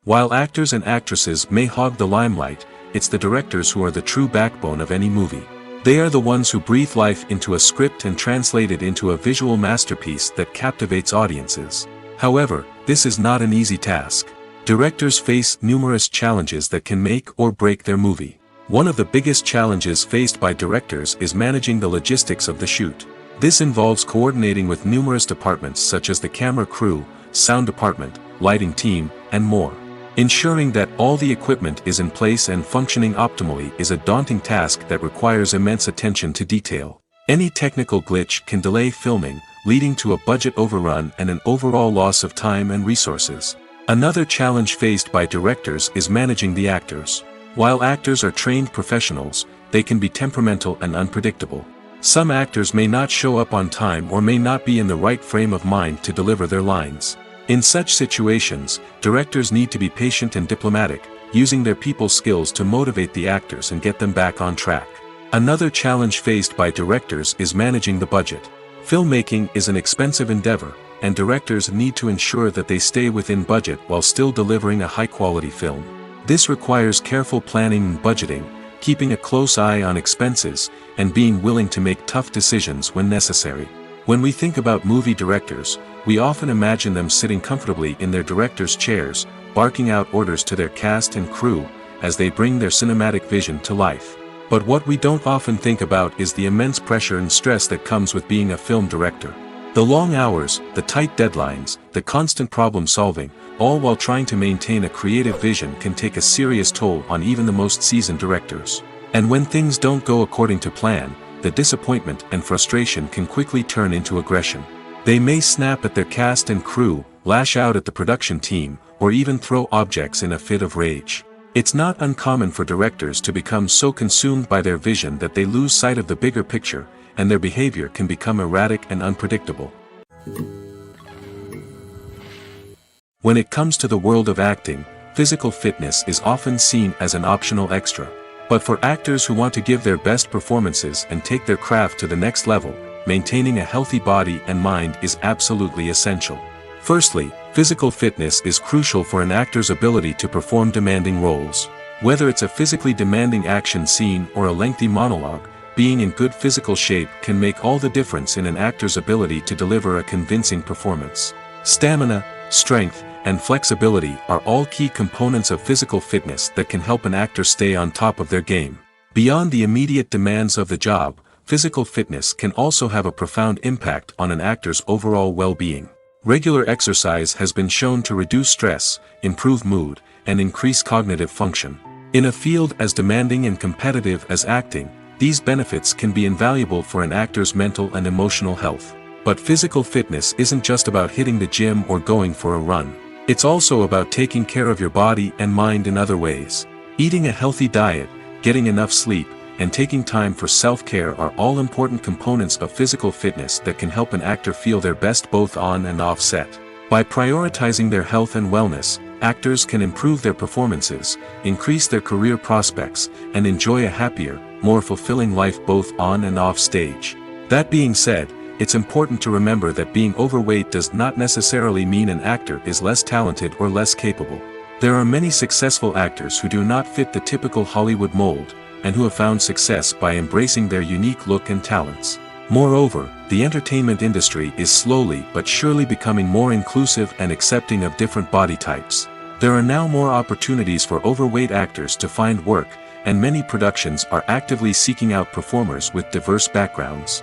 [SPEAKER 1] While actors and actresses may hog the limelight, it's the directors who are the true backbone of any movie. They are the ones who breathe life into a script and translate it into a visual masterpiece that captivates audiences. However, this is not an easy task. Directors face numerous challenges that can make or break their movie. One of the biggest challenges faced by directors is managing the logistics of the shoot. This involves coordinating with numerous departments such as the camera crew, sound department, lighting team, and more. Ensuring that all the equipment is in place and functioning optimally is a daunting task that requires immense attention to detail. Any technical glitch can delay filming, leading to a budget overrun and an overall loss of time and resources. Another challenge faced by directors is managing the actors. While actors are trained professionals, they can be temperamental and unpredictable. Some actors may not show up on time or may not be in the right frame of mind to deliver their lines. In such situations, directors need to be patient and diplomatic, using their people skills to motivate the actors and get them back on track. Another challenge faced by directors is managing the budget. Filmmaking is an expensive endeavor, and directors need to ensure that they stay within budget while still delivering a high-quality film. This requires careful planning and budgeting, keeping a close eye on expenses, and being willing to make tough decisions when necessary. When we think about movie directors, we often imagine them sitting comfortably in their director's chairs, barking out orders to their cast and crew, as they bring their cinematic vision to life. But what we don't often think about is the immense pressure and stress that comes with being a film director. The long hours, the tight deadlines, the constant problem solving, all while trying to maintain a creative vision can take a serious toll on even the most seasoned directors. And when things don't go according to plan, the disappointment and frustration can quickly turn into aggression. They may snap at their cast and crew, lash out at the production team, or even throw objects in a fit of rage. It's not uncommon for directors to become so consumed by their vision that they lose sight of the bigger picture, and their behavior can become erratic and unpredictable. When it comes to the world of acting, physical fitness is often seen as an optional extra. But for actors who want to give their best performances and take their craft to the next level, maintaining a healthy body and mind is absolutely essential. Firstly, physical fitness is crucial for an actor's ability to perform demanding roles. Whether it's a physically demanding action scene or a lengthy monologue, being in good physical shape can make all the difference in an actor's ability to deliver a convincing performance. Stamina, strength, and flexibility are all key components of physical fitness that can help an actor stay on top of their game. Beyond the immediate demands of the job, physical fitness can also have a profound impact on an actor's overall well-being. Regular exercise has been shown to reduce stress, improve mood, and increase cognitive function. In a field as demanding and competitive as acting, these benefits can be invaluable for an actor's mental and emotional health. But physical fitness isn't just about hitting the gym or going for a run. It's also about taking care of your body and mind in other ways. Eating a healthy diet, getting enough sleep, and taking time for self-care are all important components of physical fitness that can help an actor feel their best both on and off set. By prioritizing their health and wellness, actors can improve their performances, increase their career prospects, and enjoy a happier, more fulfilling life both on and off stage. That being said, it's important to remember that being overweight does not necessarily mean an actor is less talented or less capable. There are many successful actors who do not fit the typical Hollywood mold, and who have found success by embracing their unique look and talents. Moreover, the entertainment industry is slowly but surely becoming more inclusive and accepting of different body types. There are now more opportunities for overweight actors to find work, and many productions are actively seeking out performers with diverse backgrounds.